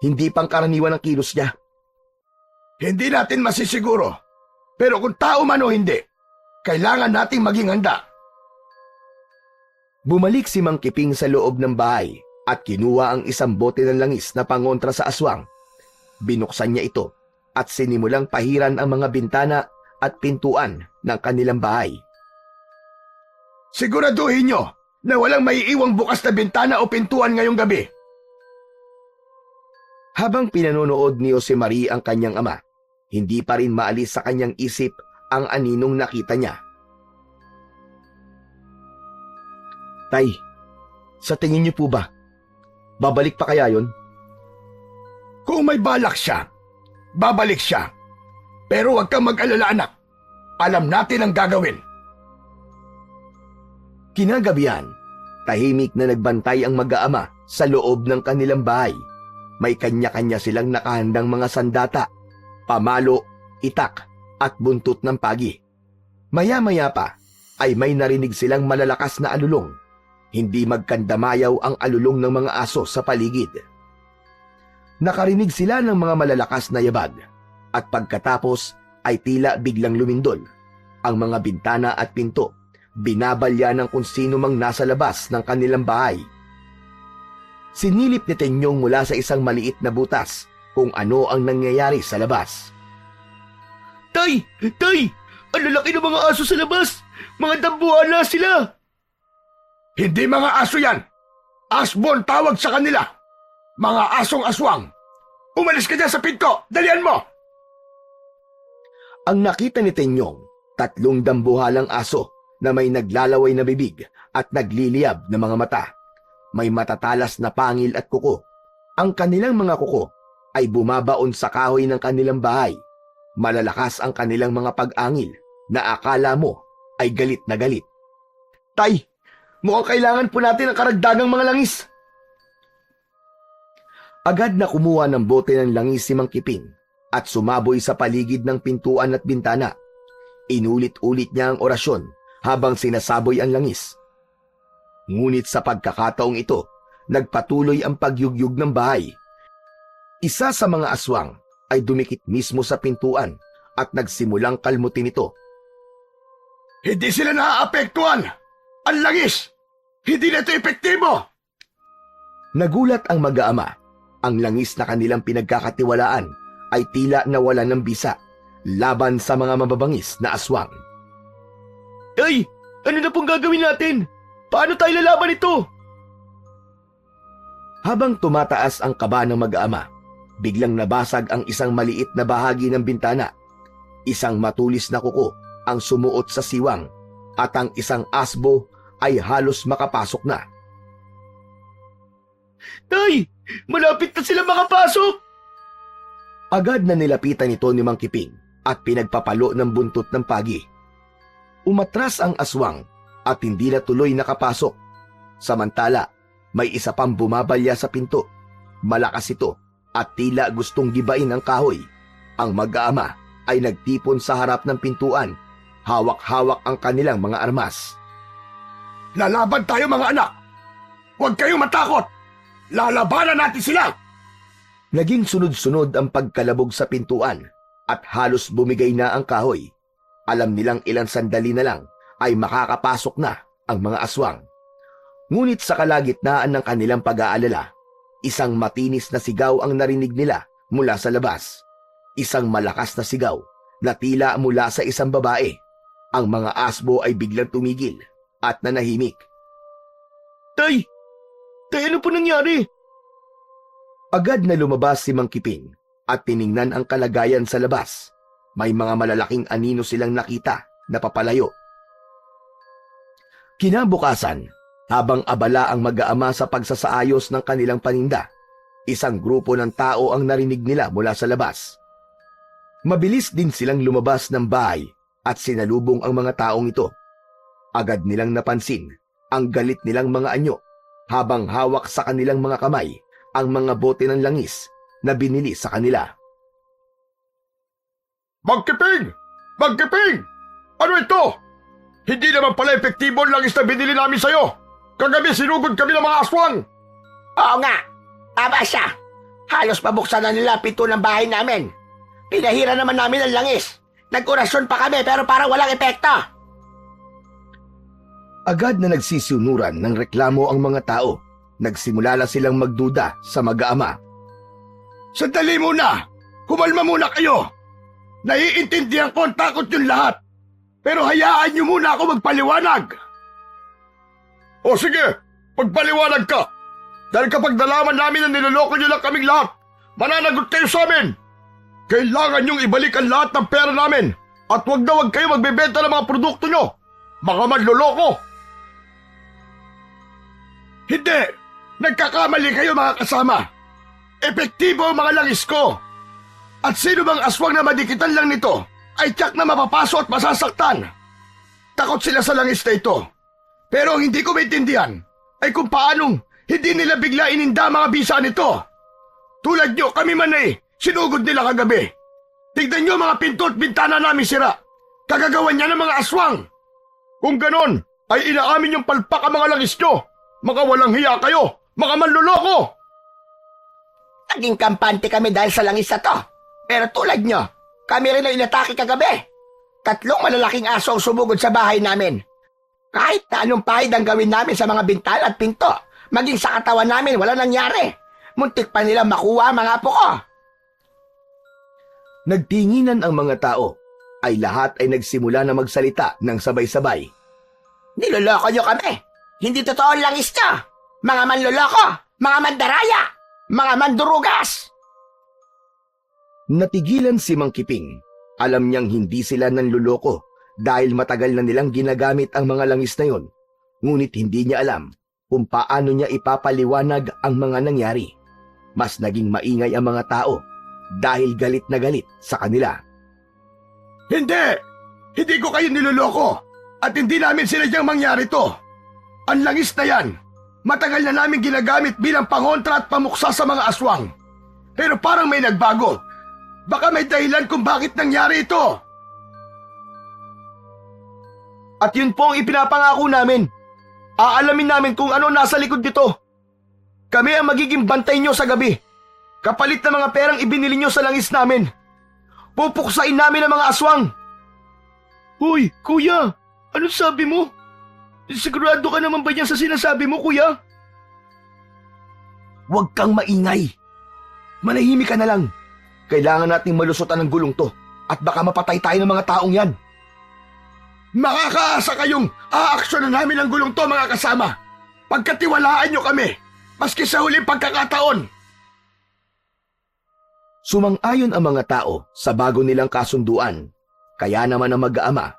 Speaker 1: hindi pangkaraniwan ang kilos niya.
Speaker 3: Hindi natin masisiguro. Pero kung tao man o hindi, kailangan nating maging handa.
Speaker 1: Bumalik si Mang Kiping sa loob ng bahay at kinuha ang isang bote ng langis na pangontra sa aswang. Binuksan niya ito at sinimulang pahiran ang mga bintana at pintuan ng kanilang bahay.
Speaker 3: Siguraduhin nyo na walang maiiwang bukas na bintana o pintuan ngayong gabi.
Speaker 1: Habang pinanonood ni Jose Mari ang kanyang ama, hindi pa rin maalis sa kanyang isip ang aninong nakita niya. Tay, sa tingin niyo po ba, babalik pa kaya yon?
Speaker 3: Kung may balak siya, babalik siya. Pero huwag kang mag-alala, anak. Alam natin ang gagawin.
Speaker 1: Kinagabihan, tahimik na nagbantay ang mag-aama sa loob ng kanilang bahay. May kanya-kanya silang nakahandang mga sandata, pamalo, itak, at buntot ng pagi. Maya-maya pa ay may narinig silang malalakas na alulong. Hindi magkandamayaw ang alulong ng mga aso sa paligid. Nakarinig sila ng mga malalakas na yabag at pagkatapos ay tila biglang lumindol. Ang mga bintana at pinto binabalya ng kung sino mang nasa labas ng kanilang bahay. Sinilip ni Tenyong mula sa isang maliit na butas kung ano ang nangyayari sa labas.
Speaker 2: Tay! Tay! Ang lalaki ng mga aso sa labas! Mga dambuhan na sila!
Speaker 3: Hindi mga aso yan! Asbon tawag sa kanila! Mga asong aswang! Umalis ka dyan sa pinto! Dalian mo!
Speaker 1: Ang nakita ni Tenyong, 3 dambuhalang aso na may naglalaway na bibig at nagliliyab na mga mata. May matatalas na pangil at kuko. Ang kanilang mga kuko ay bumabaon sa kahoy ng kanilang bahay. Malalakas ang kanilang mga pag-angil na akala mo ay galit na galit.
Speaker 2: Tay! Mukhang kailangan po natin ng karagdagang mga langis.
Speaker 1: Agad na kumuha ng bote ng langis si Mang Kiping at sumaboy sa paligid ng pintuan at bintana. Inulit-ulit niya ang orasyon habang sinasaboy ang langis. Ngunit sa pagkakataong ito, nagpatuloy ang pagyugyug ng bahay. Isa sa mga aswang ay dumikit mismo sa pintuan at nagsimulang kalmutin ito.
Speaker 3: Hindi sila naaapektuhan! Ang langis! Hindi na ito epektibo!
Speaker 1: Nagulat ang mag-aama. Ang langis na kanilang pinagkakatiwalaan ay tila nawalan ng bisa laban sa mga mababangis na aswang.
Speaker 2: Tay! Ano na pong gagawin natin? Paano tayo lalaban ito?
Speaker 1: Habang tumataas ang kaba ng mag-aama, biglang nabasag ang isang maliit na bahagi ng bintana. Isang matulis na kuko ang sumuot sa siwang at ang isang asbo ay halos makapasok na.
Speaker 2: Tay! Malapit na sila makapasok!
Speaker 1: Agad na nilapitan ito ni Mang Kiping at pinagpapalo ng buntot ng pagi. Umatras ang aswang at hindi na tuloy nakapasok. Samantala, may isa pang bumabalya sa pinto. Malakas ito at tila gustong gibain ang kahoy. Ang mag-aama ay nagtipon sa harap ng pintuan. Hawak-hawak ang kanilang mga armas.
Speaker 3: Lalaban tayo mga anak! Huwag kayong matakot! Lalabanan natin sila!
Speaker 1: Naging sunod-sunod ang pagkalabog sa pintuan at halos bumigay na ang kahoy. Alam nilang ilang sandali na lang ay makakapasok na ang mga aswang. Ngunit sa kalagitnaan ng kanilang pag-aalala, isang matinis na sigaw ang narinig nila mula sa labas. Isang malakas na sigaw na tila mula sa isang babae. Ang mga asbo ay biglang tumigil at nanahimik.
Speaker 2: Tay! Tay, ano po nangyari?
Speaker 1: Agad na lumabas si Mang Kiping at tiningnan ang kalagayan sa labas. May mga malalaking anino silang nakita na papalayo. Kinabukasan, habang abala ang mag-aama sa pagsasaayos ng kanilang paninda, isang grupo ng tao ang narinig nila mula sa labas. Mabilis din silang lumabas ng bahay at sinalubong ang mga taong ito. Agad nilang napansin ang galit nilang mga anyo habang hawak sa kanilang mga kamay ang mga bote ng langis na binili sa kanila.
Speaker 3: Magkiping! Magkiping! Ano ito? Hindi naman pala epektibo ang langis na binili namin sa'yo. Kagabi sinugod kami ng mga aswang.
Speaker 5: Oo nga, tama siya. Halos pabuksan na nila pinto ng bahay namin. Pinahira naman namin ang langis. Nag-orasyon pa kami pero parang walang epekto.
Speaker 1: Agad na nagsisinuran ng reklamo ang mga tao. Nagsimula na silang magduda sa mag-aama.
Speaker 3: Sandali muna! Kumalma muna kayo! Naiintindihan ko ang takot yung lahat. Pero hayaan niyo muna ako magpaliwanag. O sige, magpaliwanag ka. Dahil kapag nalaman namin na niloloko niyo lang kaming lahat, mananagot kayo sa amin. Kailangan niyong ibalik ang lahat ng pera namin. At wag na wag kayo magbebenta ng mga produkto niyo. Mga manloloko. Hindi! Nagkakamali kayo mga kasama. Epektibo ang mga langis ko. At sino bang aswang na madikitan lang nito ay tiyak na mapapaso at masasaktan. Takot sila sa langis na ito. Pero ang hindi ko maintindihan ay kung paanong hindi nila bigla ininda mga bisa nito. Tulad nyo, kami man ay sinugod nila kagabi. Tignan nyo mga pinto at bintana namin sira. Kagagawan niya ng mga aswang. Kung ganon, ay inaamin yung palpak ang mga langis nyo. Mga walang hiya kayo, mga manloloko.
Speaker 5: Naging kampante kami dahil sa langis na to. Pero tulad nyo, kami rin ang inatake kagabi. 3 malalaking aso ang sumugod sa bahay namin. Kahit na anong pahid ang gawin namin sa mga bintana at pinto, maging sa katawan namin wala nangyari. Muntik pa nilang makuha ang mga apo ko.
Speaker 1: Nagtinginan ang mga tao, ay lahat ay nagsimula na magsalita ng sabay-sabay.
Speaker 5: Niloloko nyo kami. Hindi totoo ang langis nyo. Mga manloloko, mga mandaraya, mga mandurugas.
Speaker 1: Natigilan si Mang Kiping. Alam niyang hindi sila nanluloko dahil matagal na nilang ginagamit ang mga langis na yon. Ngunit hindi niya alam kung paano niya ipapaliwanag ang mga nangyari. Mas naging maingay ang mga tao dahil galit na galit sa kanila.
Speaker 3: Hindi! Hindi ko kayo niloloko at hindi namin sinadyang mangyari to. Ang langis na yan, matagal na namin ginagamit bilang pangontra at pamuksa sa mga aswang. Pero parang may nagbago. Baka may dahilan kung bakit nangyari ito.
Speaker 2: At yun po ang ipinapangako namin. Aalamin namin kung ano nasa likod nito. Kami ang magiging bantay nyo sa gabi. Kapalit ng mga perang ibinili nyo sa langis namin. Pupuksain namin ang mga aswang. Hoy, kuya, anong sabi mo? Sigurado ka naman ba yan sa sinasabi mo, kuya?
Speaker 1: Huwag kang maingay. Manahimik ka na lang. Kailangan nating malusutan ng gulong to at baka mapatay tayo ng mga taong yan.
Speaker 3: Makakaasa kayong aaksyonan namin ang gulong to, mga kasama. Pagkatiwalaan nyo kami, maski sa huling pagkakataon.
Speaker 1: Sumang-ayon ang mga tao sa bago nilang kasunduan. Kaya naman ang mag-aama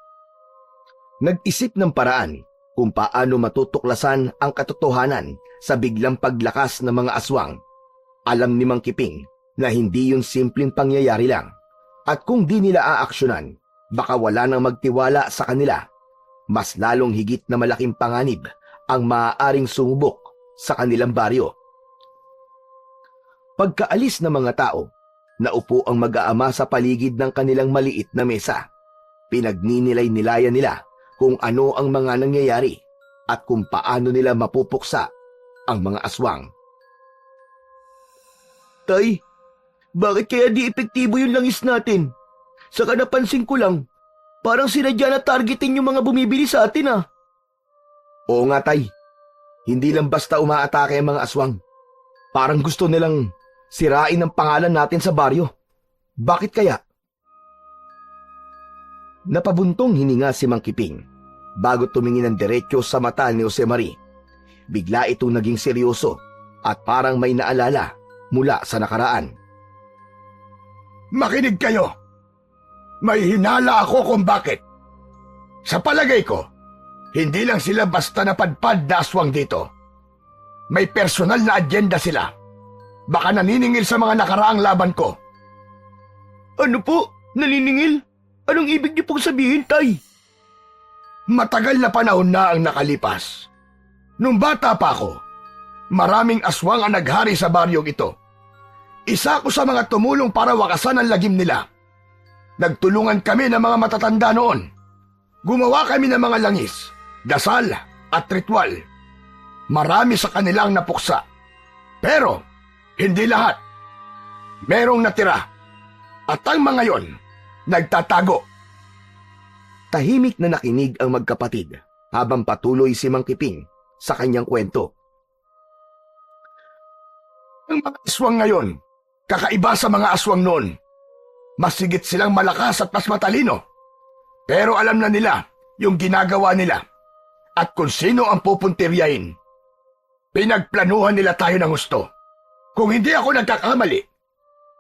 Speaker 1: nag-isip ng paraan kung paano matutuklasan ang katotohanan sa biglang paglakas ng mga aswang. Alam ni Mang Kiping na hindi yun simpleng pangyayari lang. At kung di nila aaksyonan, baka wala nang magtiwala sa kanila. Mas lalong higit na malaking panganib ang maaaring sumubok sa kanilang baryo. Pagkaalis ng mga tao, naupo ang mag-aama sa paligid ng kanilang maliit na mesa. Pinagninilay-nilayan nila kung ano ang mga nangyayari at kung paano nila mapupuksa ang mga aswang.
Speaker 2: Tay, bakit kaya di epektibo yung langis natin? Saka napansin ko lang, parang sinadya na targetin yung mga bumibili sa atin ah.
Speaker 1: Oo nga, Tay. Hindi lang basta umaatake ang mga aswang. Parang gusto nilang sirain ang pangalan natin sa baryo. Bakit kaya? Napabuntong hininga si Mang Kiping bago tumingin ng diretsyo sa mata ni Jose Marie. Bigla itong naging seryoso at parang may naalala mula sa nakaraan.
Speaker 3: Makinig kayo. May hinala ako kung bakit. Sa palagay ko, hindi lang sila basta napadpad na aswang dito. May personal na agenda sila. Baka naniningil sa mga nakaraang laban ko.
Speaker 2: Ano po? Naniningil? Anong ibig niyo pong sabihin, Tay?
Speaker 3: Matagal na panahon na ang nakalipas. Nung bata pa ako, maraming aswang ang naghari sa baryong ito. Isa ko sa mga tumulong para wakasan ang lagim nila. Nagtulungan kami ng mga matatanda noon. Gumawa kami ng mga langis, dasal at ritual. Marami sa kanilang napuksa. Pero hindi lahat. Merong natira. At ang mga yon, nagtatago.
Speaker 1: Tahimik na nakinig ang magkapatid habang patuloy si Mang Kiping sa kanyang kwento.
Speaker 3: Ang mga aswang ngayon, kakaiba sa mga aswang noon. Mas higit silang malakas at mas matalino. Pero alam na nila yung ginagawa nila at kung sino ang pupuntiryahin. Pinagplanuhan nila tayo ng gusto. Kung hindi ako nagkakamali,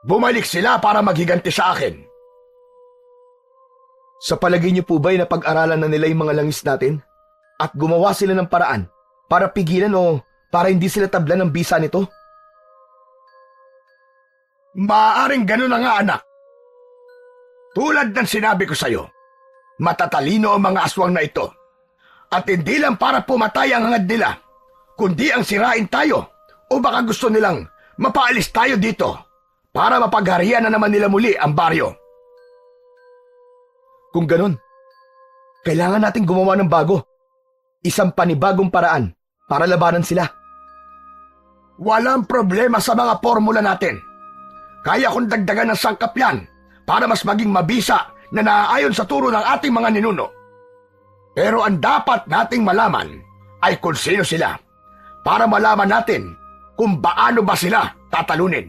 Speaker 3: bumalik sila para maghiganti sa akin.
Speaker 1: Sa palagay niyo po ba'y napag-aralan na nila yung mga langis natin? At gumawa sila ng paraan para pigilan o para hindi sila tablan ng bisa nito?
Speaker 3: Maaaring ganun na nga, anak. Tulad ng sinabi ko sa'yo, matatalino ang mga aswang na ito. At hindi lang para pumatay ang hangad nila, kundi ang sirain tayo o baka gusto nilang mapaalis tayo dito para mapagharian na naman nila muli ang baryo.
Speaker 1: Kung ganun, kailangan nating gumawa ng bago. Isang panibagong paraan para labanan sila.
Speaker 3: Walang problema sa mga formula natin. Kaya kong dagdagan ng sangkap yan para mas maging mabisa na naaayon sa turo ng ating mga ninuno. Pero ang dapat nating malaman ay kung sino sila para malaman natin kung paano ba sila tatalunin.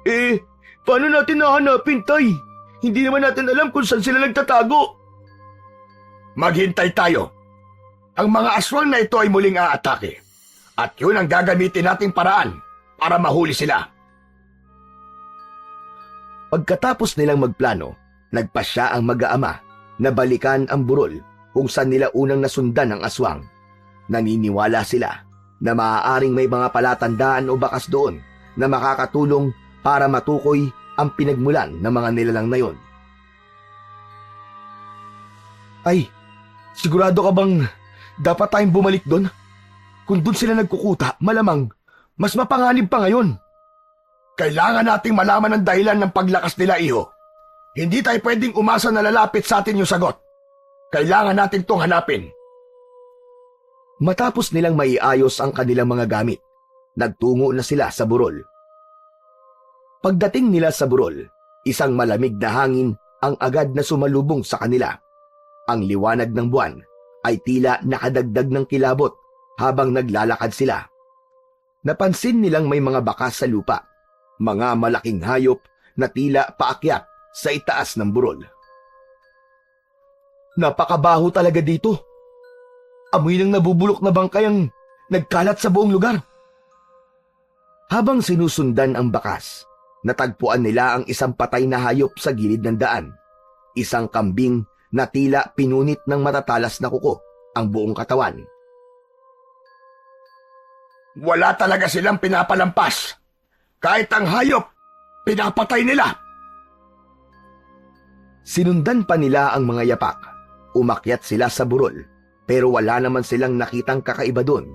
Speaker 2: Eh, paano natin nahanapin, Tay? Hindi naman natin alam kung saan sila nagtatago.
Speaker 3: Maghintay tayo. Ang mga aswang na ito ay muling aatake. At yun ang gagamitin nating paraan para mahuli sila.
Speaker 1: Pagkatapos nilang magplano, nagpasya ang mag-aama na balikan ang burol kung saan nila unang nasundan ang aswang. Naniniwala sila na maaaring may mga palatandaan o bakas doon na makakatulong para matukoy ang pinagmulan ng mga nilalang na yon.
Speaker 2: Ay, sigurado ka bang dapat tayong bumalik doon? Kung doon sila nagkukuta, malamang mas mapanganib pa ngayon.
Speaker 3: Kailangan nating malaman ang dahilan ng paglakas nila, iho. Hindi tayo pwedeng umasa na lalapit sa atin yung sagot. Kailangan natin itong hanapin.
Speaker 1: Matapos nilang maiayos ang kanilang mga gamit, nagtungo na sila sa burol. Pagdating nila sa burol, isang malamig na hangin ang agad na sumalubong sa kanila. Ang liwanag ng buwan ay tila nakadagdag ng kilabot habang naglalakad sila. Napansin nilang may mga bakas sa lupa, mga malaking hayop na tila paakyat sa itaas ng burol.
Speaker 2: Napakabaho talaga dito. Amoy ng nabubulok na bangkay ang nagkalat sa buong lugar.
Speaker 1: Habang sinusundan ang bakas, natagpuan nila ang isang patay na hayop sa gilid ng daan. Isang kambing na tila pinunit ng matatalas na kuko ang buong katawan.
Speaker 3: Wala talaga silang pinapalampas. Kahit ang hayop, pinapatay nila.
Speaker 1: Sinundan pa nila ang mga yapak. Umakyat sila sa burol, pero wala naman silang nakitang kakaiba doon.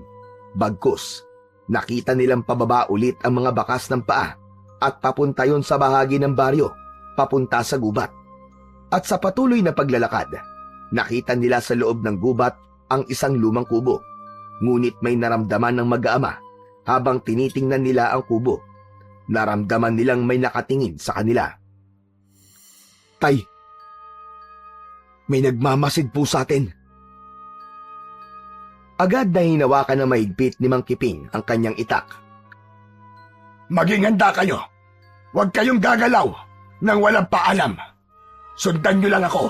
Speaker 1: Bagkus, nakita nilang pababa ulit ang mga bakas ng paa at papunta yon sa bahagi ng baryo, papunta sa gubat. At sa patuloy na paglalakad, nakita nila sa loob ng gubat ang isang lumang kubo. Ngunit may naramdaman ng mag-aama habang tinitingnan nila ang kubo. Naramdaman nilang may nakatingin sa kanila.
Speaker 2: Tay, may nagmamasid po sa atin.
Speaker 1: Agad na hinawakan ng mahigpit ni Mang Kiping ang kanyang itak.
Speaker 3: Maging handa kayo. Huwag kayong gagalaw nang walang paalam. Sundan nyo lang ako.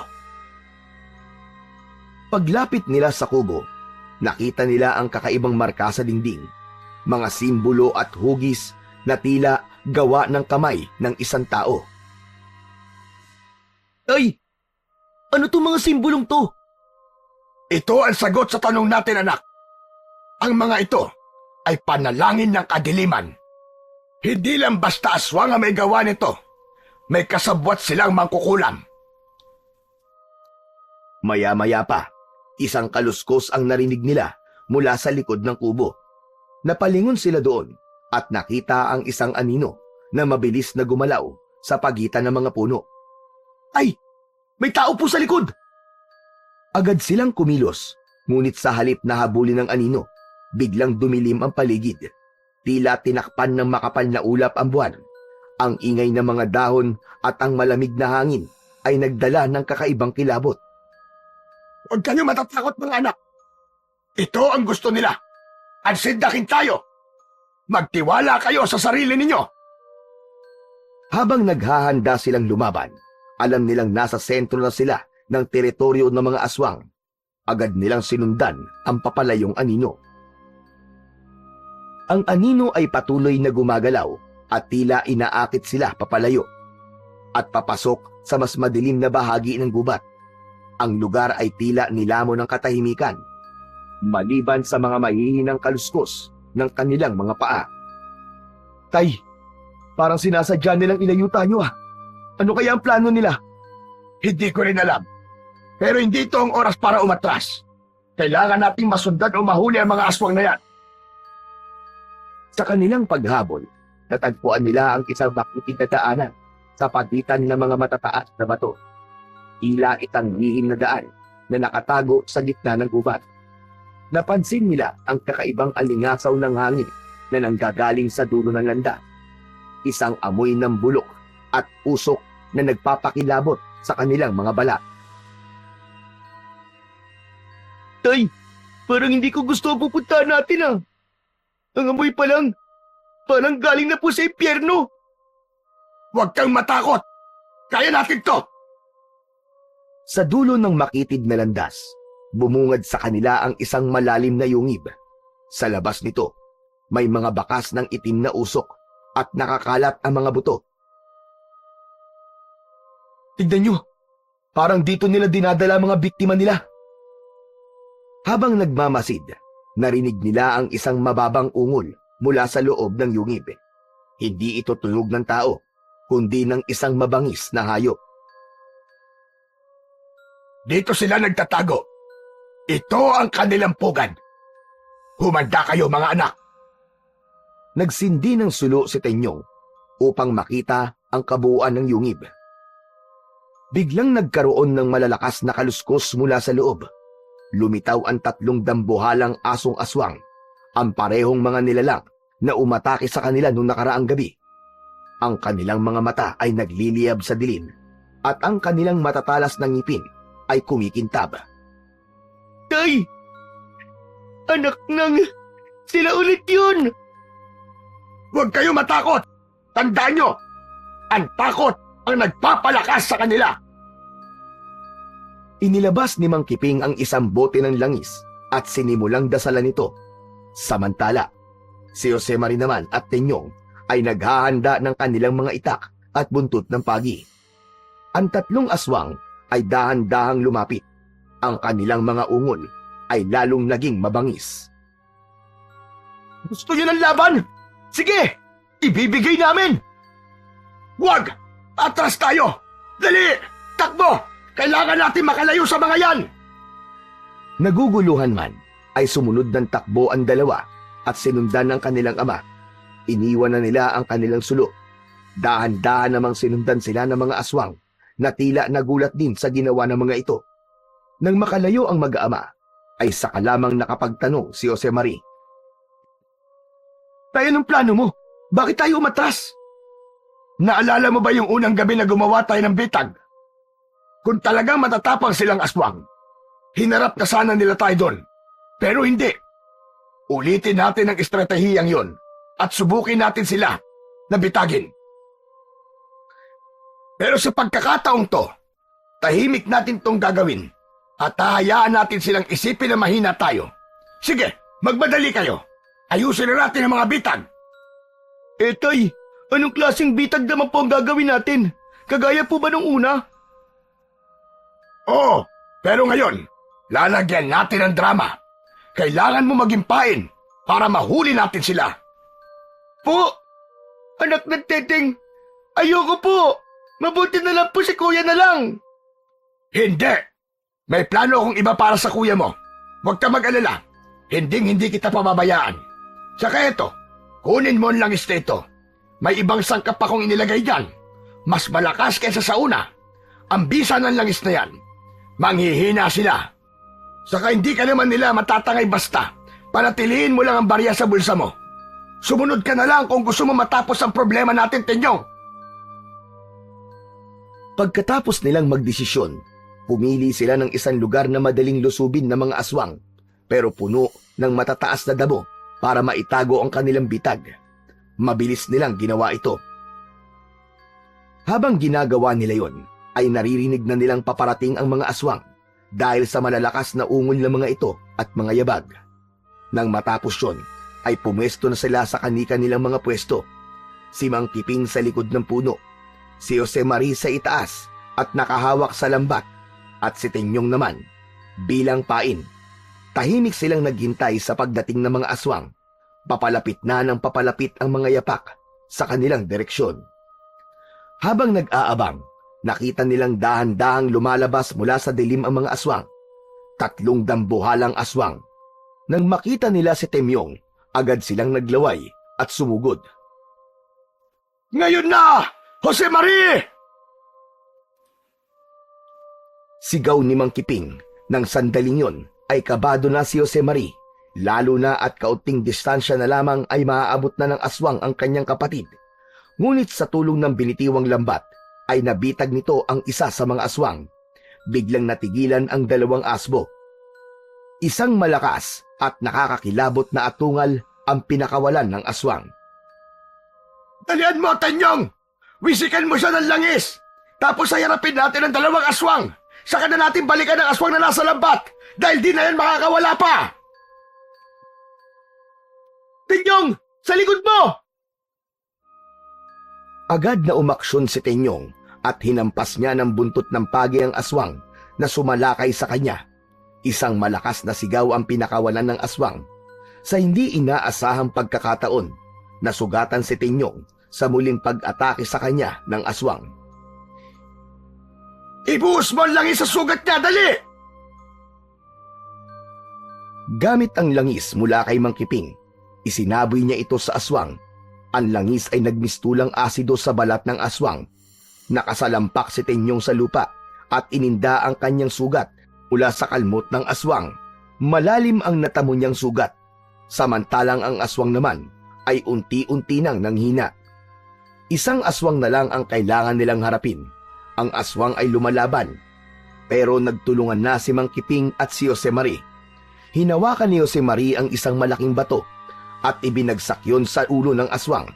Speaker 1: Paglapit nila sa kubo, nakita nila ang kakaibang marka sa dingding, mga simbolo at hugis na tila gawa ng kamay ng isang tao.
Speaker 2: Ay, ano tong mga simbolong to?
Speaker 3: Ito ang sagot sa tanong natin, anak. Ang mga ito ay panalangin ng kadiliman. Hindi lang basta aswang ang may gawa nito. May kasabwat silang mangkukulam.
Speaker 1: Maya-maya pa, isang kaluskos ang narinig nila mula sa likod ng kubo. Napalingon sila doon at nakita ang isang anino na mabilis na gumalaw sa pagitan ng mga puno.
Speaker 2: Ay, may tao po sa likod!
Speaker 1: Agad silang kumilos, ngunit sa halip na habulin ng anino, biglang dumilim ang paligid. Tila tinakpan ng makapal na ulap ang buwan. Ang ingay ng mga dahon at ang malamig na hangin ay nagdala ng kakaibang kilabot.
Speaker 3: Huwag kayo matatakot, mga anak. Ito ang gusto nila. Ansindakin tayo. Magtiwala kayo sa sarili ninyo.
Speaker 1: Habang naghahanda silang lumaban, alam nilang nasa sentro na sila ng teritoryo ng mga aswang. Agad nilang sinundan ang papalayong anino. Ang anino ay patuloy na gumagalaw at tila inaakit sila papalayo at papasok sa mas madilim na bahagi ng gubat. Ang lugar ay tila nilamon ng katahimikan, maliban sa mga mahihinang kaluskos ng kanilang mga paa.
Speaker 2: Tay, parang sinasadya nilang ilayo tayo ah. Ano kaya ang plano nila?
Speaker 3: Hindi ko rin alam. Pero hindi ito ang oras para umatras. Kailangan nating masundan o mahuli ang mga aswang na yan.
Speaker 1: Sa kanilang paghabol, natagpuan nila ang isang makiting na daanan sa pagitan ng mga matataas na bato. Tila itang lihim na daan na nakatago sa gitna ng gubat. Napansin nila ang kakaibang alingasaw ng hangin na nanggagaling sa dulo ng landas. Isang amoy ng bulok at usok na nagpapakilabot sa kanilang mga balat.
Speaker 2: Tay, parang hindi ko gusto ang pupuntahan natin ah. Ang amoy pa lang, parang galing na po sa impyerno.
Speaker 3: Huwag kang matakot! Kaya natin to!
Speaker 1: Sa dulo ng makitid na landas, bumungad sa kanila ang isang malalim na yungib. Sa labas nito, may mga bakas ng itim na usok at nakakalat ang mga buto.
Speaker 2: Tignan nyo, parang dito nila dinadala mga biktima nila.
Speaker 1: Habang nagmamasid, narinig nila ang isang mababang ungol mula sa loob ng yungib. Hindi ito tunog ng tao, kundi ng isang mabangis na hayop.
Speaker 3: Dito sila nagtatago. Ito ang kanilang pugad. Humanda kayo mga anak.
Speaker 1: Nagsindi ng sulo si Tenyong upang makita ang kabuuan ng yungib. Biglang nagkaroon ng malalakas na kaluskos mula sa loob. Lumitaw ang 3 dambuhalang asong aswang, ang parehong mga nilalang na umatake sa kanila noong nakaraang gabi. Ang kanilang mga mata ay nagliliyab sa dilim at ang kanilang matatalas na ngipin ay kumikintab.
Speaker 2: Tay! Anak ng... Sila ulit yun!
Speaker 3: Huwag kayo matakot! Tandaan nyo! Ang takot ang nagpapalakas sa kanila!
Speaker 1: Inilabas ni Mang Kiping ang isang bote ng langis at sinimulang dasalan ito. Samantala, si Josemari naman at Tenyong ay naghahanda ng kanilang mga itak at buntot ng pagi. Ang 3 aswang ay dahan-dahang lumapit. Ang kanilang mga ungol ay lalong naging mabangis.
Speaker 2: Gusto nyo ng laban? Sige! Ibibigay namin!
Speaker 3: Huwag! Atras tayo! Dali! Takbo! Kailangan natin makalayo sa mga yan!
Speaker 1: Naguguluhan man, ay sumunod ng takbo ang dalawa at sinundan ng kanilang ama. Iniwan na nila ang kanilang sulo. Dahan-dahan namang sinundan sila ng mga aswang na tila nagulat din sa ginawa ng mga ito. Nang makalayo ang mag-ama, ay saka lamang nakapagtanong si Josemari.
Speaker 2: Tayo ng plano mo? Bakit tayo umatras?
Speaker 3: Naalala mo ba yung unang gabi na gumawa tayo ng bitag? Kung talagang matatapang silang aswang, hinarap na sana nila tayo doon. Pero hindi. Ulitin natin ang estratehiyang yon at subukin natin sila na bitagin. Pero sa pagkakataong to, tahimik natin tong gagawin at hahayaan natin silang isipin na mahina tayo. Sige, magmadali kayo. Ayusin na natin ang mga bitag.
Speaker 2: Tay, anong klaseng bitag naman po ang gagawin natin? Kagaya po ba nung una?
Speaker 3: Oo, pero ngayon, lalagyan natin ng drama. Kailangan mo maging pain para mahuli natin sila.
Speaker 2: Po! Anak ng teteng! Ayoko po! Mabuti na lang po si kuya na lang!
Speaker 3: Hindi! May plano akong iba para sa kuya mo. Huwag ka mag-alala. Hindi kita pababayaan. Saka eto, kunin mo ang langis na ito. May ibang sangkap akong inilagay dyan. Mas malakas kaysa sa una. Ang bisa ng langis na yan. Manghihina sila. Saka hindi ka naman nila matatangay basta. Panatilihin mo lang ang barya sa bulsa mo. Sumunod ka na lang kung gusto mo matapos ang problema natin, Tenyong.
Speaker 1: Pagkatapos nilang magdesisyon, pumili sila ng isang lugar na madaling lusubin ng mga aswang, pero puno ng matataas na damo para maitago ang kanilang bitag. Mabilis nilang ginawa ito. Habang ginagawa nila yon, ay naririnig na nilang paparating ang mga aswang dahil sa malalakas na ungol ng mga ito at mga yabag. Nang matapos yon, ay pumwesto na sila sa kani-kanilang mga pwesto. Si Mang Kiping sa likod ng puno, si Josemari sa itaas at nakahawak sa lambat, at si Tenyong naman bilang pain. Tahimik silang naghintay sa pagdating ng mga aswang. Papalapit na ng papalapit ang mga yapak sa kanilang direksyon. Habang nag-aabang, nakita nilang dahan-dahang lumalabas mula sa dilim ang mga aswang. 3 dambuhalang aswang. Nang makita nila si Temyong, agad silang naglaway at sumugod.
Speaker 3: Ngayon na! Josemari!
Speaker 1: Sigaw ni Mang Kiping. Nang sandaling yon, ay kabado na si Josemari. Lalo na at kaunting distansya na lamang ay maaabot na ng aswang ang kanyang kapatid. Ngunit sa tulong ng binitiwang lambat, ay nabitag nito ang isa sa mga aswang. Biglang natigilan ang 2 asbo. Isang malakas at nakakakilabot na atungal ang pinakawalan ng aswang.
Speaker 3: Dalian mo, Tenyong! Wisikan mo siya ng langis! Tapos hayarapin natin ang dalawang aswang! Saka na natin balikan ang aswang na nasa lambat! Dahil di na yan makakawala pa!
Speaker 2: Tinyong! Sa likod mo!
Speaker 1: Agad na umaksyon si Tenyong at hinampas niya ng buntot ng pagi ang aswang na sumalakay sa kanya. Isang malakas na sigaw ang pinakawalan ng aswang. Sa hindi inaasahang pagkakataon, nasugatan si Tenyong sa muling pag-atake sa kanya ng aswang.
Speaker 3: Ibuhos mo ang langis sa sugat niya, dali!
Speaker 1: Gamit ang langis mula kay Mang Kiping, isinaboy niya ito sa aswang. Ang langis ay nagmistulang asido sa balat ng aswang. Nakasalampak si Tenyong sa lupa at ininda ang kanyang sugat mula sa kalmot ng aswang. Malalim ang natamo niyang sugat, samantalang ang aswang naman ay unti-unti nang nanghina. Isang aswang na lang ang kailangan nilang harapin. Ang aswang ay lumalaban, pero nagtulungan na si Mang Kiping at si Josemarie. Hinawakan ni Josemarie ang isang malaking bato at ibinagsak yon sa ulo ng aswang.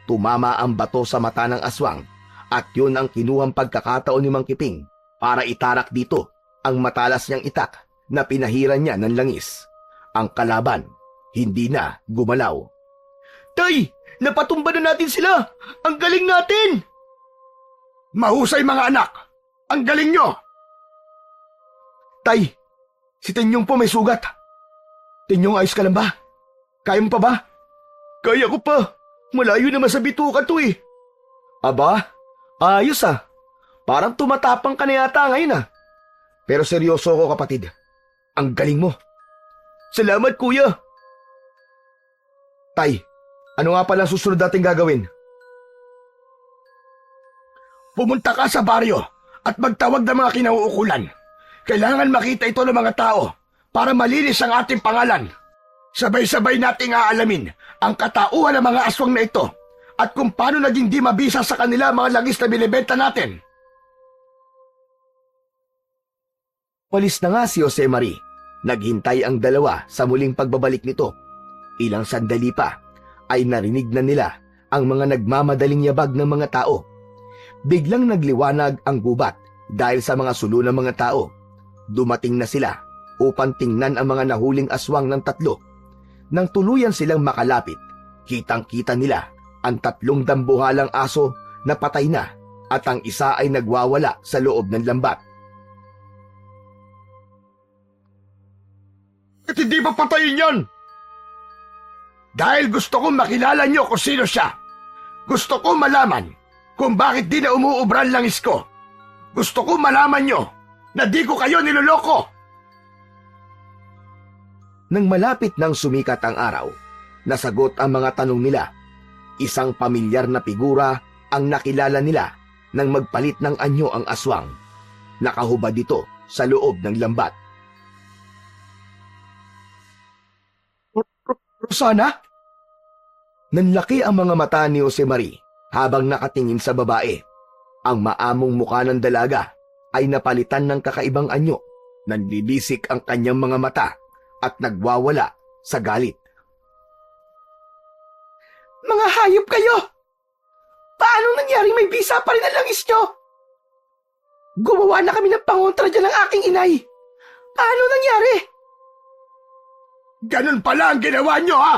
Speaker 1: Tumama ang bato sa mata ng aswang at yun ang kinuhang pagkakataon ni Mang Kiping para itarak dito ang matalas niyang itak na pinahiran niya ng langis. Ang kalaban hindi na gumalaw.
Speaker 2: Tay! Napatumba na natin sila! Ang galing natin!
Speaker 3: Mahusay mga anak! Ang galing nyo!
Speaker 2: Tay! Si Tenyong po may sugat. Tenyong, ayos ka lang ba? Kaya mo pa ba? Kaya ko pa. Malayo naman sa bituka to eh. Aba, ayos ah. Parang tumatapang ka na yata ngayon ah. Pero seryoso ko kapatid. Ang galing mo. Salamat kuya. Tay, ano nga palang susunod natin gagawin?
Speaker 3: Pumunta ka sa baryo at magtawag ng mga kinauukulan. Kailangan makita ito ng mga tao para malinis ang ating pangalan. Sabay-sabay nating aalamin ang katauhan ng mga aswang na ito at kung paano naging di mabisa sa kanila ang mga langis na binibenta natin.
Speaker 1: Palis na nga si Josemarie. Naghintay ang dalawa sa muling pagbabalik nito. Ilang sandali pa ay narinig na nila ang mga nagmamadaling yabag ng mga tao. Biglang nagliwanag ang gubat dahil sa mga sulo ng mga tao. Dumating na sila upang tingnan ang mga nahuling aswang ng tatlo. Nang tuluyan silang makalapit, kitang-kita nila ang 3 dambuhalang aso na patay na at ang isa ay nagwawala sa loob ng lambat.
Speaker 3: At hindi pa patayin yan! Dahil gusto kong makilala nyo kung sino siya. Gusto kong malaman kung bakit di na umuubra ang langis ko. Gusto kong malaman nyo na di ko kayo niloloko.
Speaker 1: Nang malapit nang sumikat ang araw, nasagot ang mga tanong nila. Isang pamilyar na figura ang nakilala nila nang magpalit ng anyo ang aswang. Nakahubad dito sa loob ng lambat.
Speaker 2: Rosana?
Speaker 1: Nanlaki ang mga mata ni Josemarie habang nakatingin sa babae. Ang maamong mukha ng dalaga ay napalitan ng kakaibang anyo. Nanlilisik ang kanyang mga mata at nagwawala sa galit.
Speaker 4: Mga hayop kayo! Paano nangyari may bisa pa rin ang langis nyo? Gumawa na kami ng pangontra dyan ng aking inay. Paano nangyari?
Speaker 3: Ganun pala ang ginawa nyo, ha?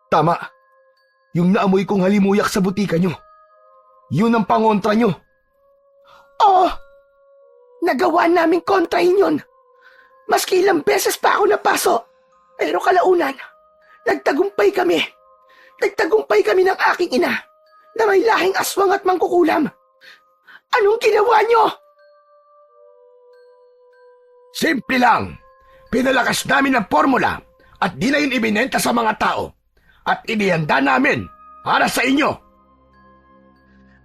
Speaker 2: Tama. Yung naamoy kong halimuyak sa butika nyo. Yun ang pangontra nyo.
Speaker 4: Oo. Nagawa naming kontrahin yun. Maski ilang beses pa ako napaso. Pero kalaunan, nagtagumpay kami. Nagtagumpay kami ng aking ina na may lahing aswang at mangkukulam. Anong ginawa nyo?
Speaker 3: Simple lang. Pinalakas namin ang formula at di na yun ibinenta sa mga tao. At inihanda namin para sa inyo.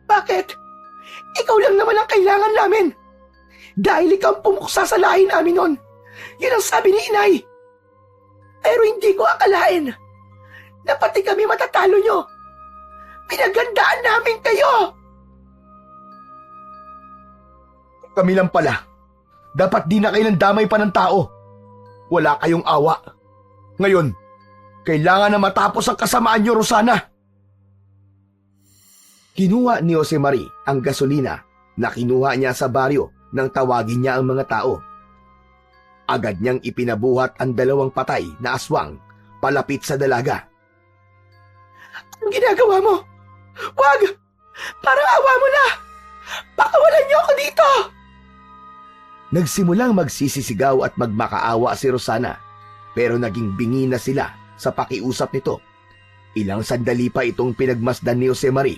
Speaker 4: Bakit? Ikaw lang naman ang kailangan namin. Dahil ikaw ang pumuksa sa lahi namin nun. Yun ang sabi ni inay. Pero hindi ko akalain na pati kami matatalo nyo. Pinagandaan namin kayo.
Speaker 2: Kami lang pala. Dapat di na kayo ng damay pa ng tao. Wala kayong awa. Ngayon, kailangan na matapos ang kasamaan nyo, Rosana.
Speaker 1: Kinuha ni Jose Marie ang gasolina na kinuha niya sa baryo nang tawagin niya ang mga tao. Agad niyang ipinabuhat ang 2 patay na aswang palapit sa dalaga.
Speaker 4: Ang ginagawa mo? Wag! Parang awa mo na! Pakawalan niyo ako dito!
Speaker 1: Nagsimulang magsisisigaw at magmakaawa si Rosana, pero naging bingi na sila sa pakiusap nito. Ilang sandali pa itong pinagmasdan ni Jose Marie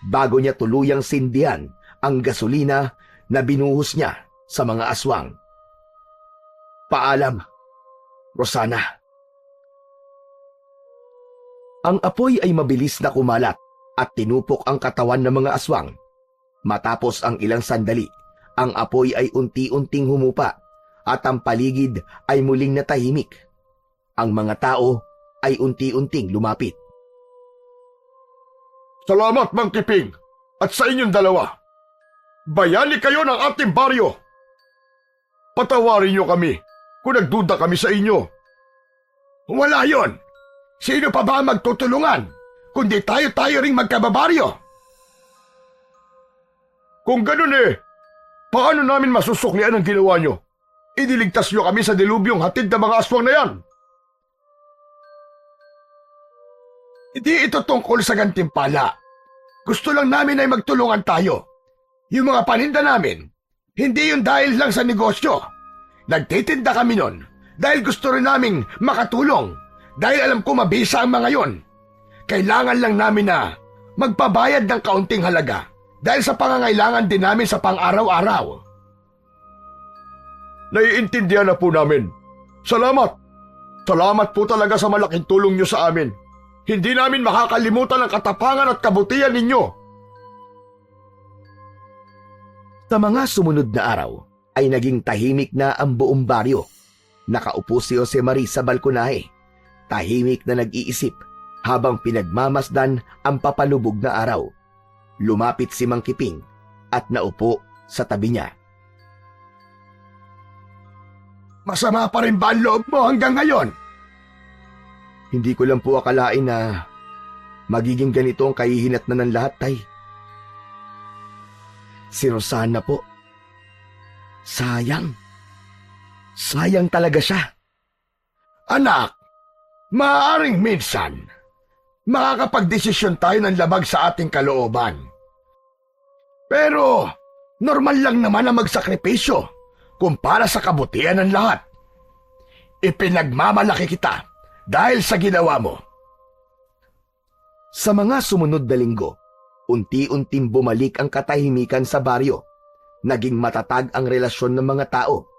Speaker 1: bago niya tuluyang sindihan ang gasolina na binuhos niya sa mga aswang. Paalam, Rosana. Ang apoy ay mabilis na kumalat at tinupok ang katawan ng mga aswang. Matapos ang ilang sandali, ang apoy ay unti-unting humupa at ang paligid ay muling natahimik. Ang mga tao ay unti-unting lumapit.
Speaker 3: Salamat, Mang Kiping, at sa inyong dalawa. Bayani kayo ng ating baryo. Patawarin niyo kami kung nagduda kami sa inyo. Wala yon. Sino pa ba ang magtutulungan kundi tayo-tayo ring magkababaryo? Kung ganun paano namin masusuklian ang ginawa nyo? Iniligtas nyo kami sa dilubyong hatid ng mga aswang na yan. Hindi ito tungkol sa gantimpala. Gusto lang namin ay magtulungan tayo. Yung mga paninda namin, hindi yun dahil lang sa negosyo. Nagtitinda kami nun dahil gusto rin naming makatulong. Dahil alam ko mabisa ang mga yon. Kailangan lang namin na magpabayad ng kaunting halaga dahil sa pangangailangan din namin sa pang-araw-araw. Naiintindihan na po namin. Salamat. Salamat po talaga sa malaking tulong nyo sa amin. Hindi namin makakalimutan ang katapangan at kabutihan ninyo.
Speaker 1: Sa mga sumunod na araw, ay naging tahimik na ang buong baryo. Nakaupo si Jose Marie sa balkonahe, tahimik na nag-iisip habang pinagmamasdan ang papalubog na araw. Lumapit si Mang Kiping at naupo sa tabi niya.
Speaker 3: Masama pa rin ba ang loob mo hanggang ngayon?
Speaker 1: Hindi ko lang po akalain na magiging ganito ang kahihinat na ng lahat, Tay. Si Rosana po. Sayang. Sayang talaga siya.
Speaker 3: Anak, maaaring minsan, makakapagdesisyon tayo ng labag sa ating kalooban. Pero, normal lang naman na magsakripisyo kumpara sa kabutihan ng lahat. Ipinagmamalaki kita dahil sa ginawa mo.
Speaker 1: Sa mga sumunod na linggo, unti-unting bumalik ang katahimikan sa baryo. Naging matatag ang relasyon ng mga tao.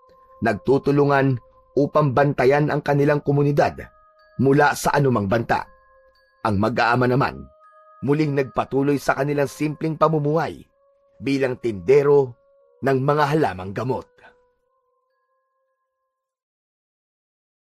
Speaker 1: Nagtutulungan upang bantayan ang kanilang komunidad mula sa anumang banta. Ang mag-aama naman, muling nagpatuloy sa kanilang simpleng pamumuhay bilang tindero ng mga halamang gamot.